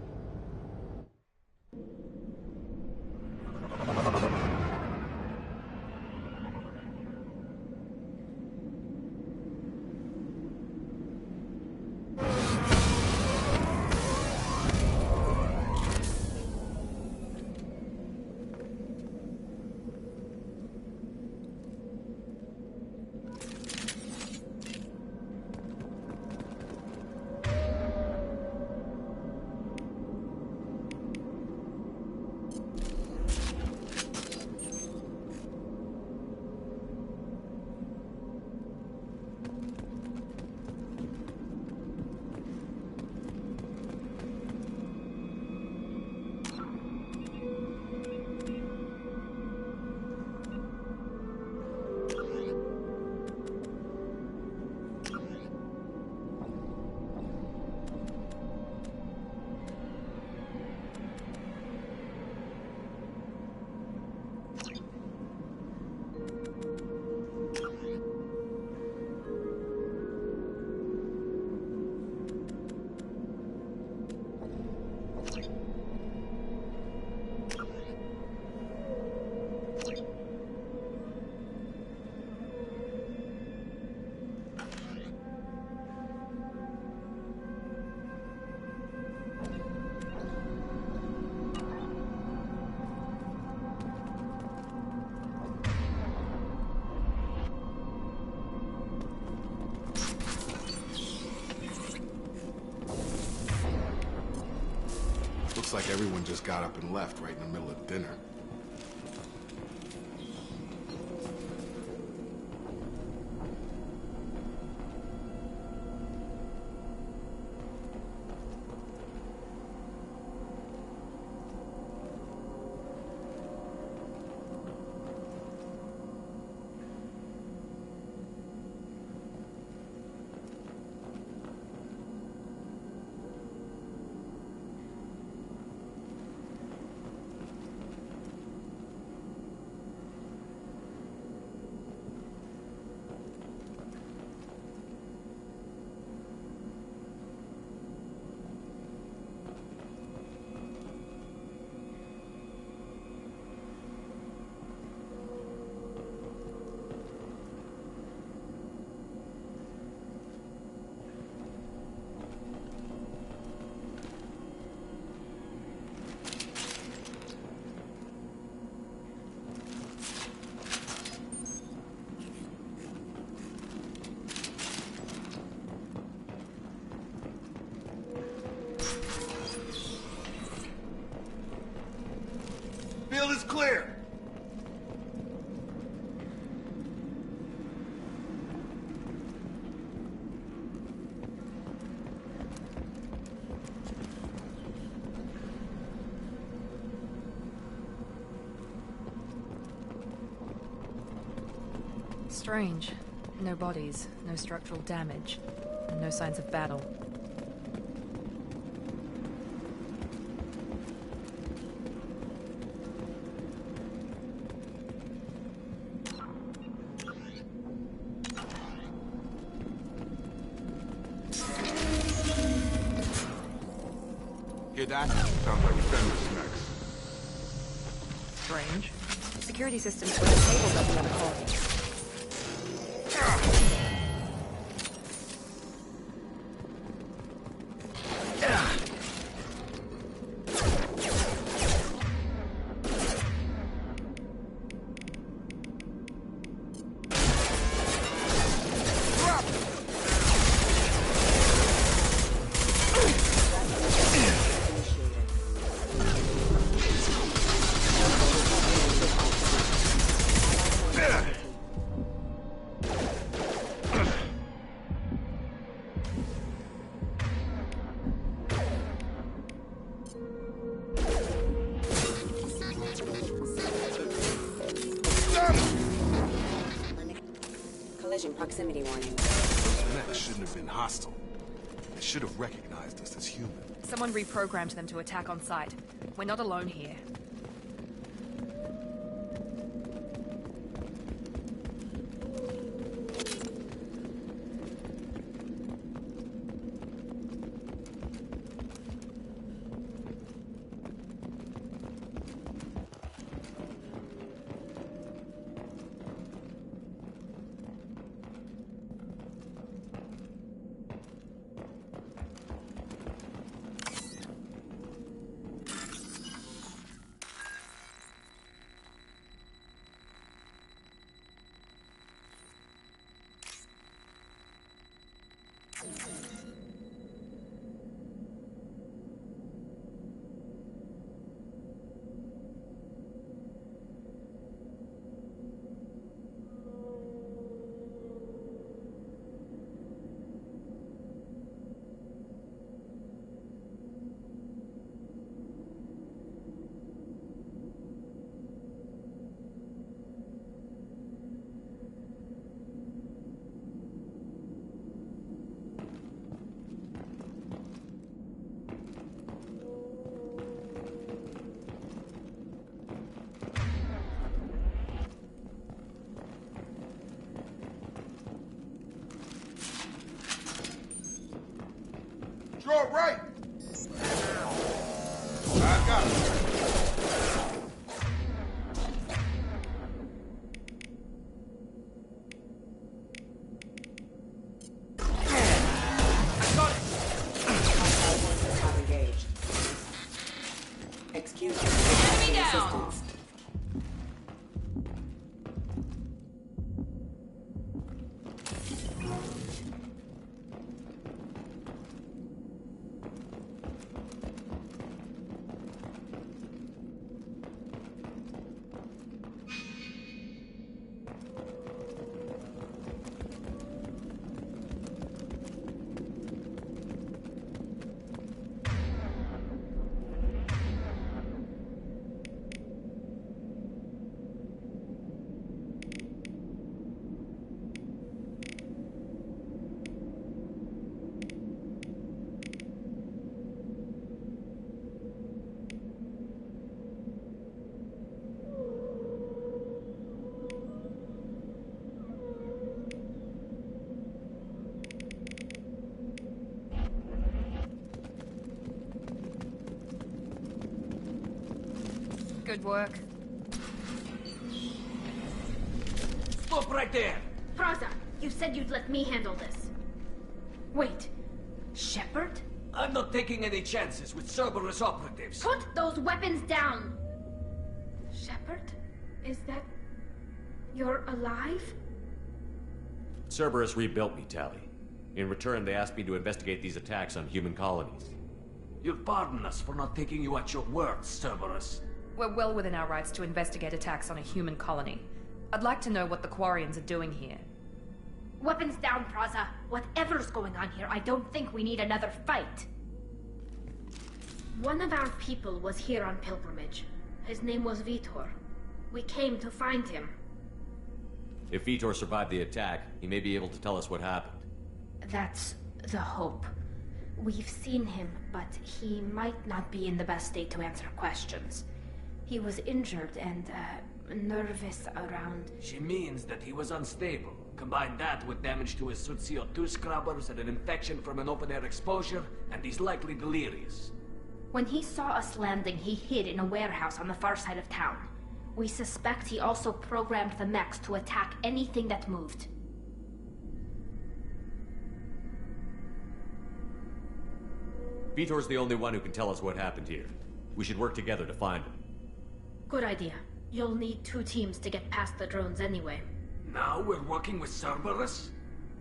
Looks like everyone just got up and left right in the middle of dinner. Field is clear. Strange. No bodies, no structural damage, and no signs of battle. Hear that? Sounds like Fenris next. Strange. Security systems were disabled at the other colony. proximity warning. Those mechs shouldn't have been hostile. They should have recognized us as human. Someone reprogrammed them to attack on sight. We're not alone here. Draw right! I got it. Excuse me. Enemy down! Good work. Stop right there! Praza, you said you'd let me handle this. Wait, Shepard? I'm not taking any chances with Cerberus operatives. Put those weapons down! Shepard? Is that... you're alive? Cerberus rebuilt me, Tally. In return, they asked me to investigate these attacks on human colonies. You'll pardon us for not taking you at your word, Cerberus. We're well within our rights to investigate attacks on a human colony. I'd like to know what the Quarians are doing here. Weapons down, Praza. Whatever's going on here, I don't think we need another fight. One of our people was here on pilgrimage. His name was Vitor. We came to find him. If Vitor survived the attack, he may be able to tell us what happened. That's the hope. We've seen him, but he might not be in the best state to answer questions. He was injured and, nervous around... She means that he was unstable. Combine that with damage to his suit CO2 scrubbers and an infection from an open-air exposure, and he's likely delirious. When he saw us landing, he hid in a warehouse on the far side of town. We suspect he also programmed the mechs to attack anything that moved. Vitor's the only one who can tell us what happened here. We should work together to find him. Good idea. You'll need 2 teams to get past the drones anyway. Now we're working with Cerberus?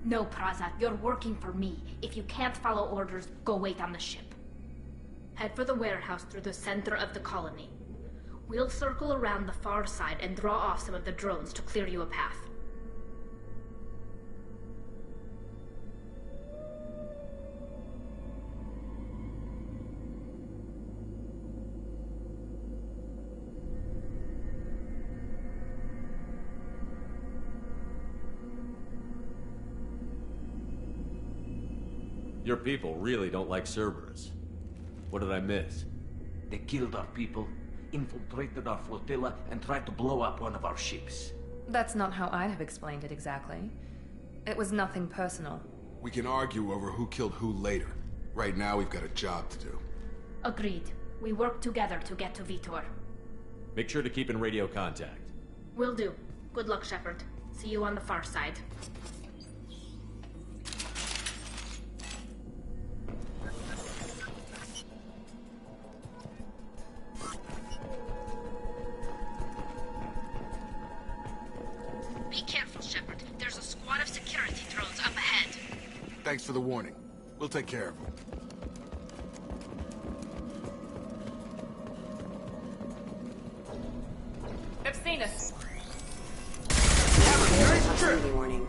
No, Praza. You're working for me. If you can't follow orders, go wait on the ship. Head for the warehouse through the center of the colony. We'll circle around the far side and draw off some of the drones to clear you a path. Your people really don't like Cerberus. What did I miss? They killed our people, infiltrated our flotilla, and tried to blow up one of our ships. That's not how I'd have explained it exactly. It was nothing personal. We can argue over who killed who later. Right now, we've got a job to do. Agreed. We work together to get to Vitor. Make sure to keep in radio contact. Will do. Good luck, Shepard. See you on the far side. Be careful, Shepard. There's a squad of security drones up ahead. Thanks for the warning. We'll take care of them. They've seen us. Nice trip. Warning.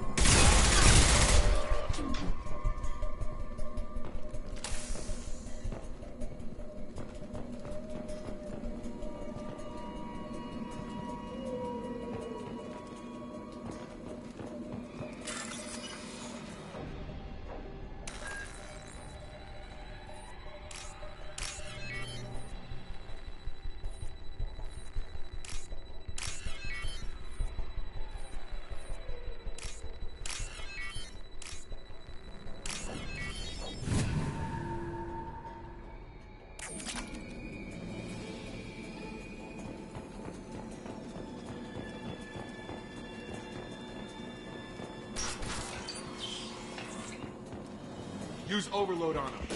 Use overload on him.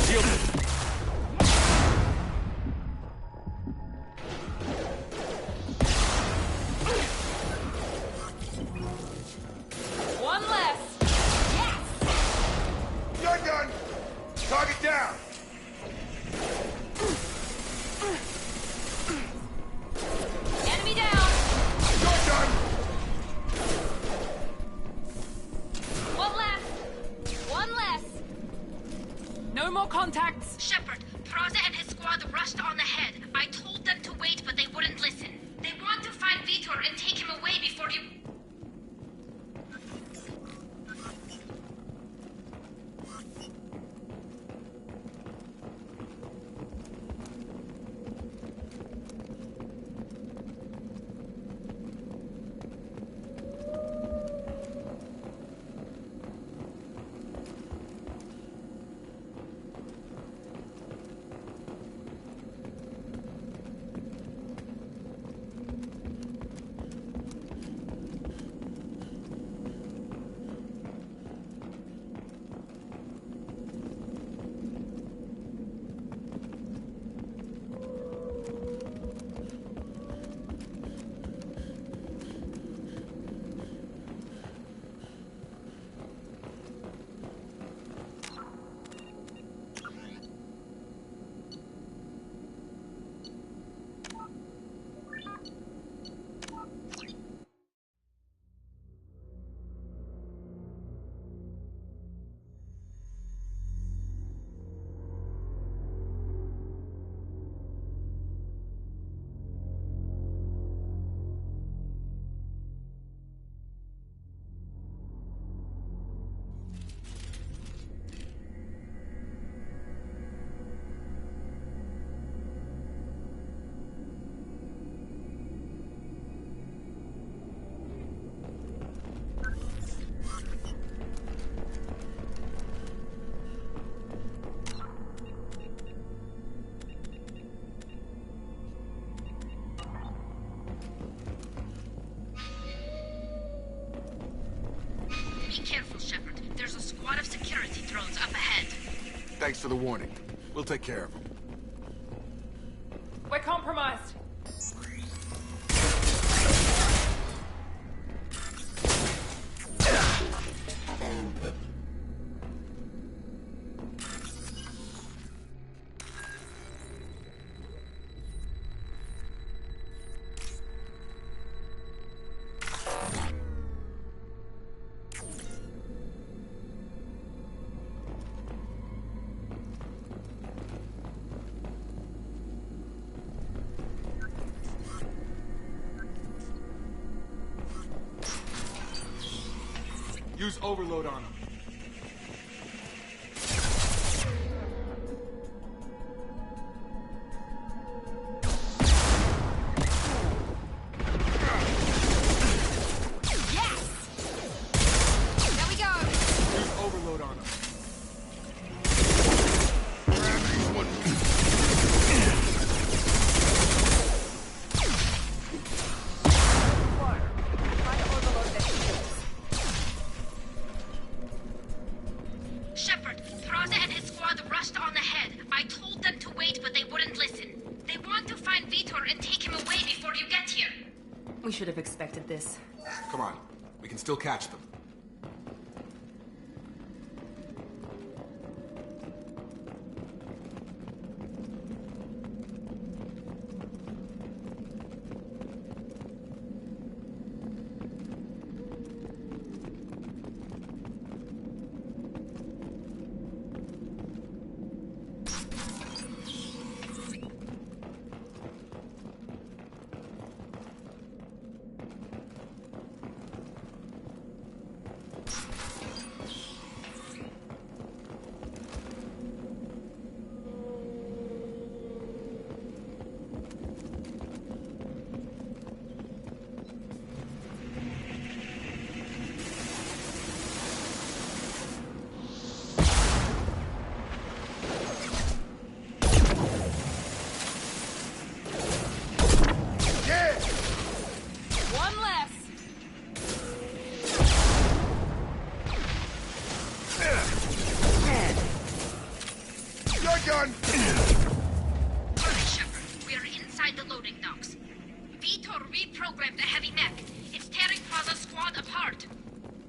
Shielded. One less. Yes! Gun gun! Target down! Enemy down! Gun gun! One left! One less! No more contacts! Shepard, Praza and his squad rushed on ahead. I told them to wait, but they wouldn't listen. They want to find Vitor and take him away before you... Be careful, Shepard. There's a squad of security drones up ahead. Thanks for the warning. We'll take care of them. We're compromised. Use overload on him. We should have expected this. Come on. We can still catch them.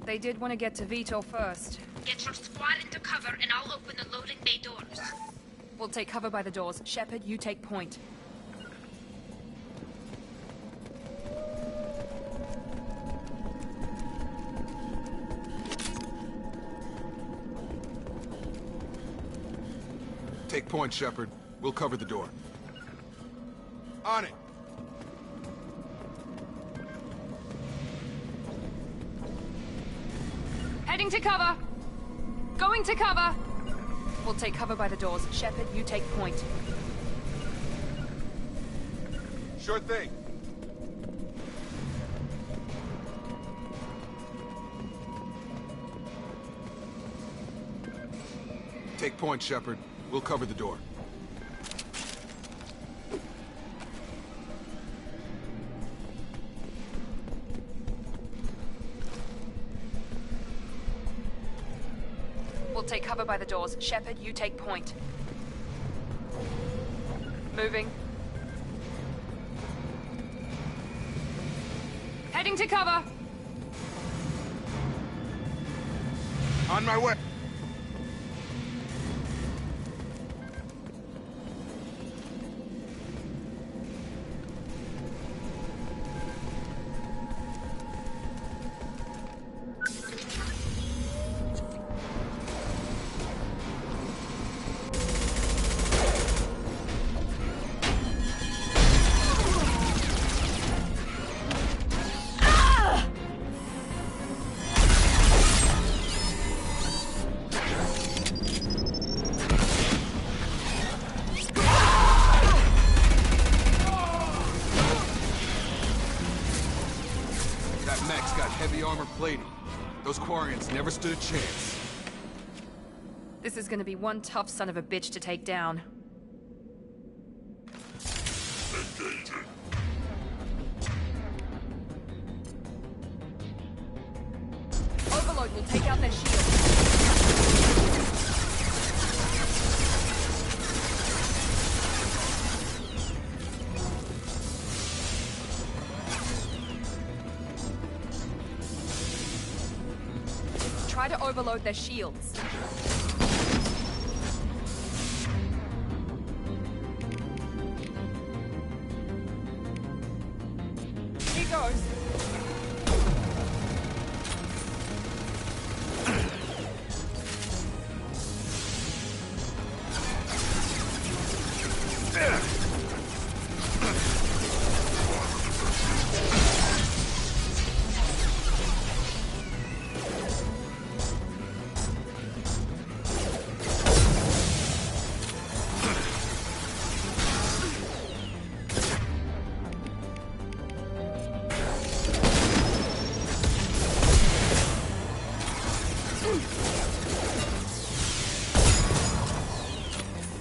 They did want to get to Vito first. Get your squad into cover and I'll open the loading bay doors. We'll take cover by the doors. Shepard, you take point. Take point, Shepard. We'll cover the door. On it! Heading to cover! Going to cover! We'll take cover by the doors. Shepard, you take point. Sure thing. Take point, Shepard. We'll cover the door. We'll take cover by the doors. Shepard, you take point. Moving. Heading to cover! On my way! Those Quarians never stood a chance. This is gonna be one tough son of a bitch to take down. Overload will take out their shield. Try to overload their shields. He goes.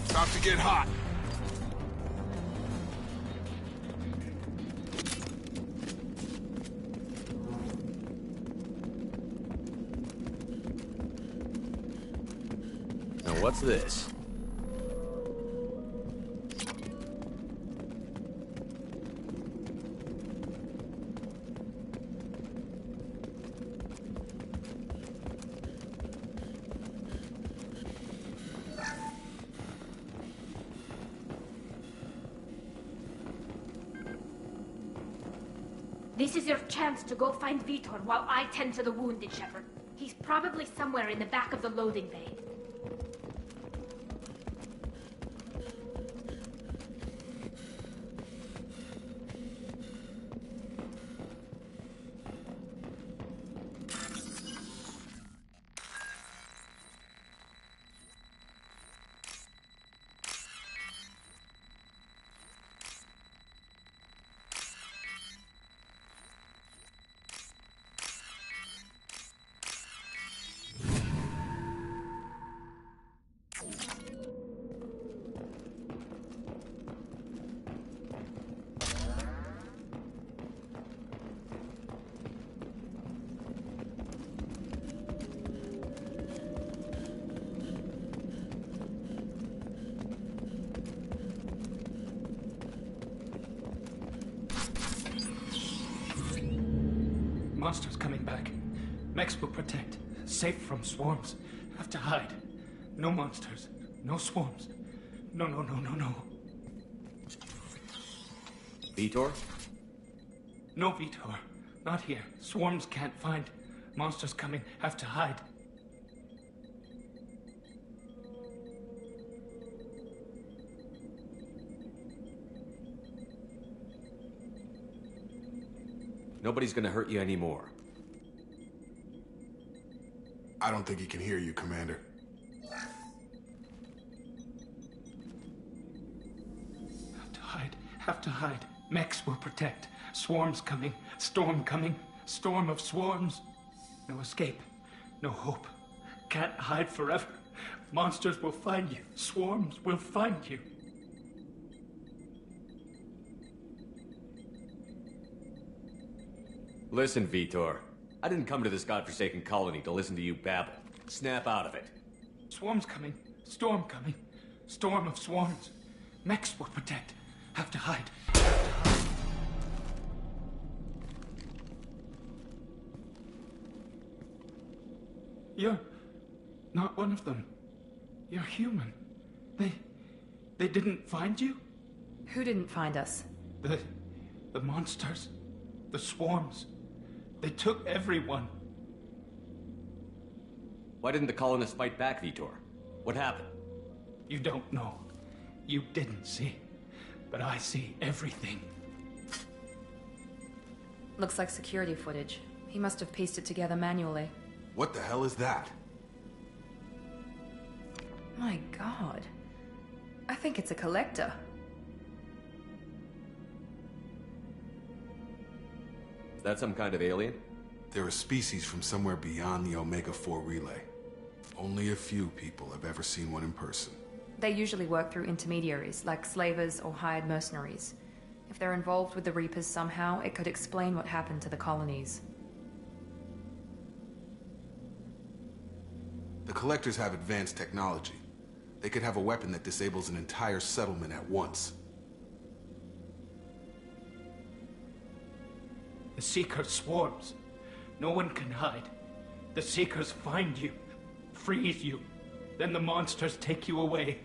About to get hot. Now what's this? This is your chance to go find Vitor while I tend to the wounded, Shepard. He's probably somewhere in the back of the loading bay. Monsters coming back. Mechs will protect. Safe from swarms. Have to hide. No monsters. No swarms. No. Vitor? No Vitor. Not here. Swarms can't find. Monsters coming. Have to hide. Nobody's gonna hurt you anymore. I don't think he can hear you, Commander. Have to hide. Mechs will protect. Swarms coming. Storm coming. Storm of swarms. No escape. No hope. Can't hide forever. Monsters will find you. Swarms will find you. Listen, Vitor. I didn't come to this godforsaken colony to listen to you babble. Snap out of it. Swarms coming. Storm coming. Storm of swarms. Mechs will protect. Have to hide. You're not one of them. You're human. They didn't find you? Who didn't find us? The monsters. The swarms. They took everyone. Why didn't the colonists fight back, Vitor? What happened? You don't know. You didn't see. But I see everything. Looks like security footage. He must have pieced it together manually. What the hell is that? My God. I think it's a collector. Is that some kind of alien? They're a species from somewhere beyond the Omega-4 relay. Only a few people have ever seen one in person. They usually work through intermediaries, like slavers or hired mercenaries. If they're involved with the Reapers somehow, it could explain what happened to the colonies. The Collectors have advanced technology. They could have a weapon that disables an entire settlement at once. The Seekers swarms. No one can hide. The Seekers find you, freeze you. Then the monsters take you away.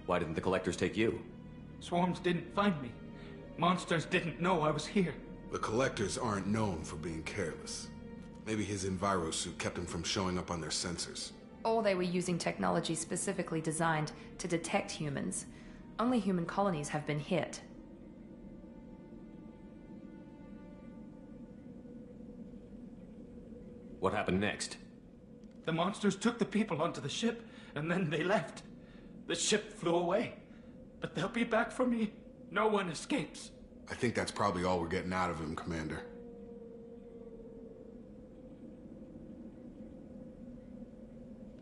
Why didn't the Collectors take you? Swarms didn't find me. Monsters didn't know I was here. The Collectors aren't known for being careless. Maybe his envirosuit kept him from showing up on their sensors. Or they were using technology specifically designed to detect humans. Only human colonies have been hit. What happened next? The monsters took the people onto the ship, and then they left. The ship flew away. But they'll be back for me. No one escapes. I think that's probably all we're getting out of him, Commander.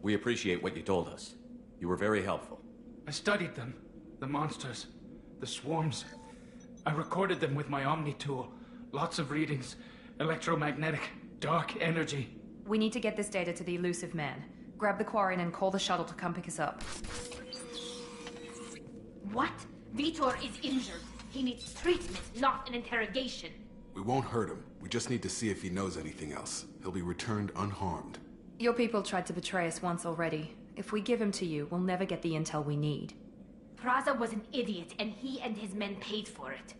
We appreciate what you told us. You were very helpful. I studied them. The monsters. The swarms. I recorded them with my Omni tool. Lots of readings. Electromagnetic. Dark energy. We need to get this data to the elusive man. Grab the Quarren and call the shuttle to come pick us up. What? Vitor is injured. He needs treatment, not an interrogation. We won't hurt him. We just need to see if he knows anything else. He'll be returned unharmed. Your people tried to betray us once already. If we give him to you, we'll never get the intel we need. Praza was an idiot, and he and his men paid for it.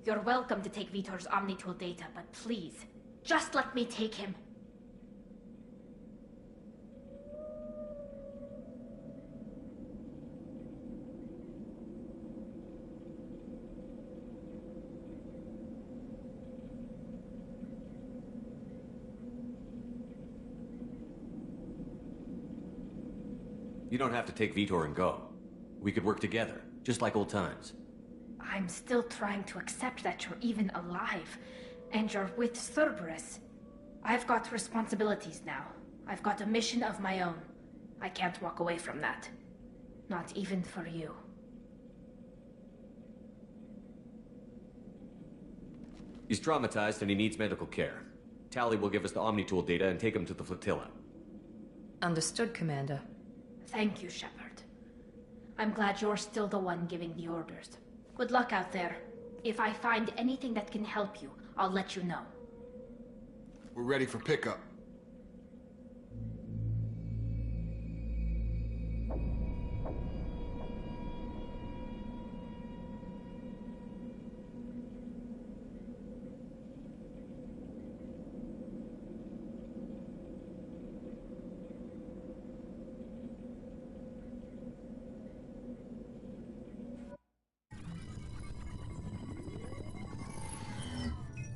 You're welcome to take Vitor's Omnitool data, but please, just let me take him. You don't have to take Vitor and go. We could work together, just like old times. I'm still trying to accept that you're even alive, and you're with Cerberus. I've got responsibilities now. I've got a mission of my own. I can't walk away from that. Not even for you. He's traumatized and he needs medical care. Tali will give us the Omnitool data and take him to the flotilla. Understood, Commander. Thank you, Shepard. I'm glad you're still the one giving the orders. Good luck out there. If I find anything that can help you, I'll let you know. We're ready for pickup.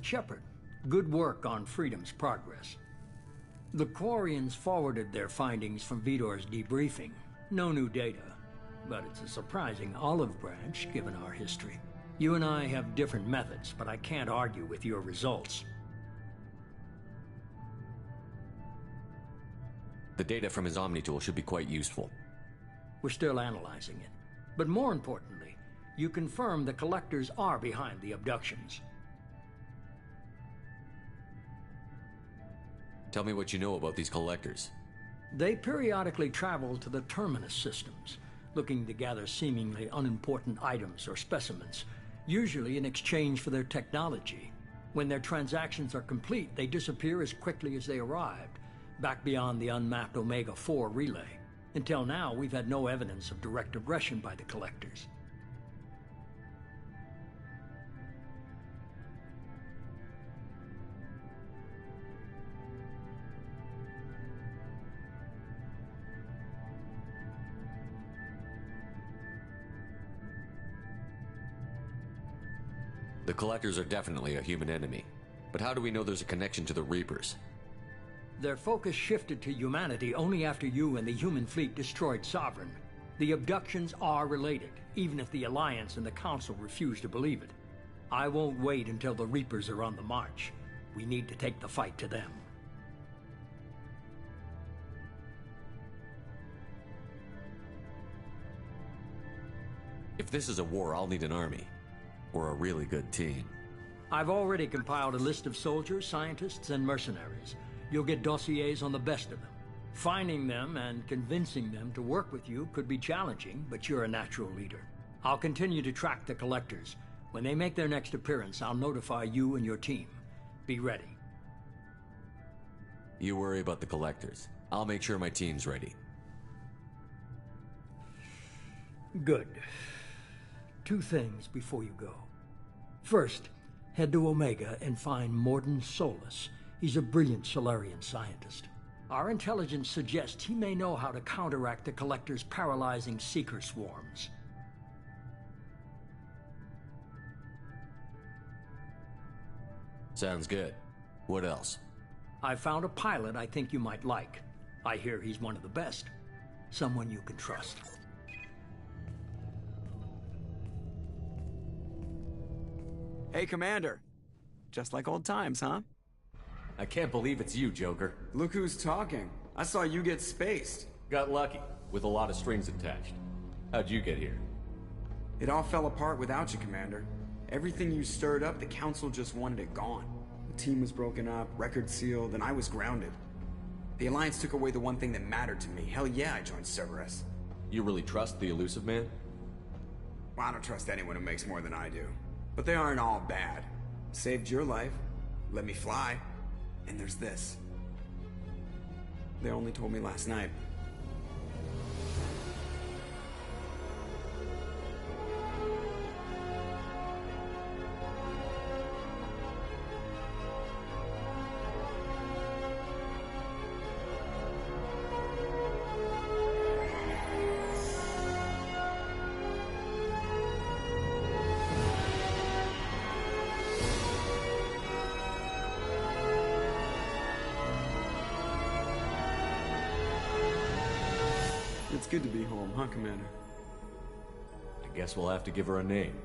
Shepard, good work on Freedom's progress. The Quarians forwarded their findings from Vitor's debriefing. No new data, but it's a surprising olive branch given our history. You and I have different methods, but I can't argue with your results. The data from his Omnitool should be quite useful. We're still analyzing it. But more importantly, you confirm the Collectors are behind the abductions. Tell me what you know about these Collectors. They periodically travel to the Terminus systems, looking to gather seemingly unimportant items or specimens, usually in exchange for their technology. When their transactions are complete, they disappear as quickly as they arrived, back beyond the unmapped Omega-4 relay. Until now, we've had no evidence of direct aggression by the Collectors. The Collectors are definitely a human enemy. But how do we know there's a connection to the Reapers? Their focus shifted to humanity only after you and the human fleet destroyed Sovereign. The abductions are related, even if the Alliance and the Council refuse to believe it. I won't wait until the Reapers are on the march. We need to take the fight to them. If this is a war, I'll need an army. Or a really good team. I've already compiled a list of soldiers, scientists, and mercenaries. You'll get dossiers on the best of them. Finding them and convincing them to work with you could be challenging, but you're a natural leader. I'll continue to track the Collectors. When they make their next appearance, I'll notify you and your team. Be ready. You worry about the Collectors. I'll make sure my team's ready. Good. 2 things before you go. First, head to Omega and find Mordin Solus. He's a brilliant Solarian scientist. Our intelligence suggests he may know how to counteract the Collectors' paralyzing Seeker swarms. Sounds good. What else? I found a pilot I think you might like. I hear he's one of the best. Someone you can trust. Hey, Commander. Just like old times, huh? I can't believe it's you, Joker. Look who's talking. I saw you get spaced. Got lucky, with a lot of strings attached. How'd you get here? It all fell apart without you, Commander. Everything you stirred up, the Council just wanted it gone. The team was broken up, record sealed, and I was grounded. The Alliance took away the one thing that mattered to me. Hell yeah, I joined Cerberus. You really trust the Elusive Man? Well, I don't trust anyone who makes more than I do. But they aren't all bad. Saved your life, let me fly, and there's this. They only told me last night. It's good to be home, huh, Commander? I guess we'll have to give her a name.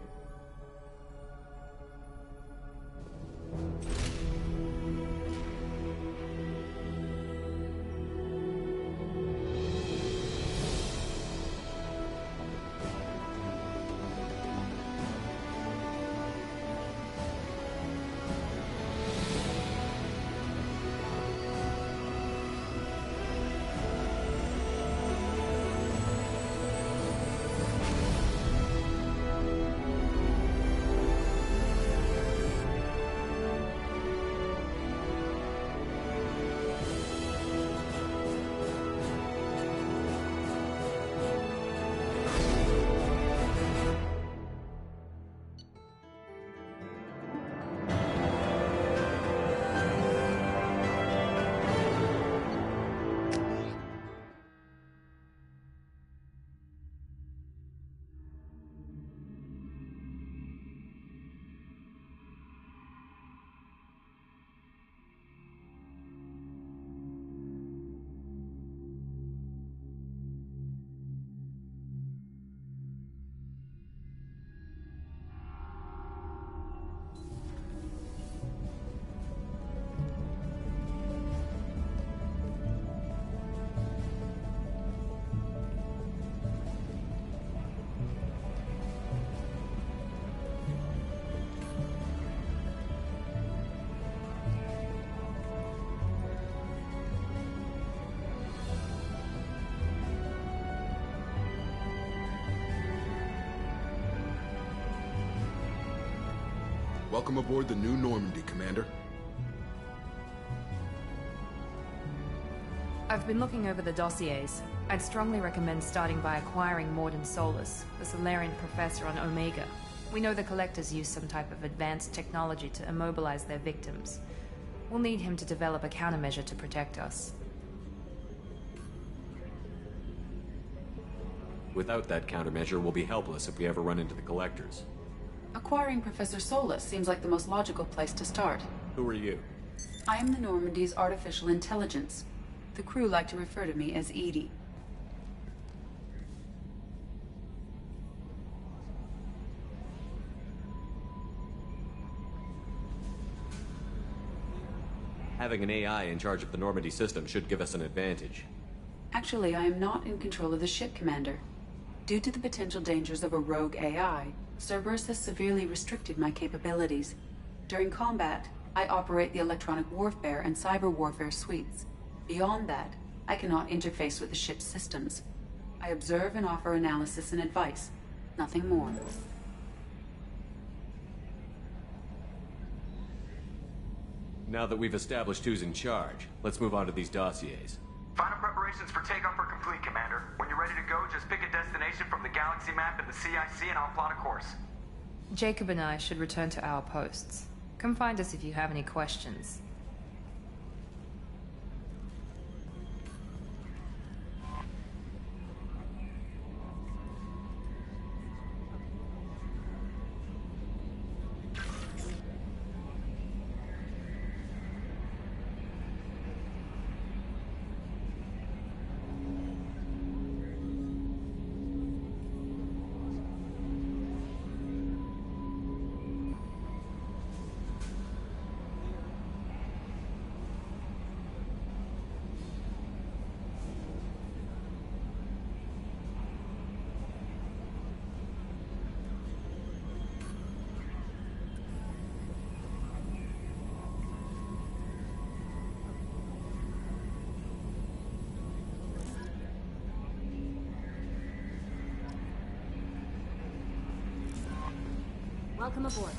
Welcome aboard the New Normandy, Commander. I've been looking over the dossiers. I'd strongly recommend starting by acquiring Morden Solus, the Solarian professor on Omega. We know the Collectors use some type of advanced technology to immobilize their victims. We'll need him to develop a countermeasure to protect us. Without that countermeasure, we'll be helpless if we ever run into the Collectors. Acquiring Professor Solus seems like the most logical place to start. Who are you? I am the Normandy's artificial intelligence. The crew like to refer to me as Edie. Having an AI in charge of the Normandy system should give us an advantage. Actually, I am not in control of the ship, Commander. Due to the potential dangers of a rogue AI, Cerberus has severely restricted my capabilities. During combat, I operate the electronic warfare and cyber warfare suites. Beyond that, I cannot interface with the ship's systems. I observe and offer analysis and advice. Nothing more. Now that we've established who's in charge, let's move on to these dossiers. Final preparations for takeoff are complete, Commander. When you're ready to go, just pick a destination from the galaxy map in the CIC and I'll plot a course. Jacob and I should return to our posts. Come find us if you have any questions. Welcome aboard,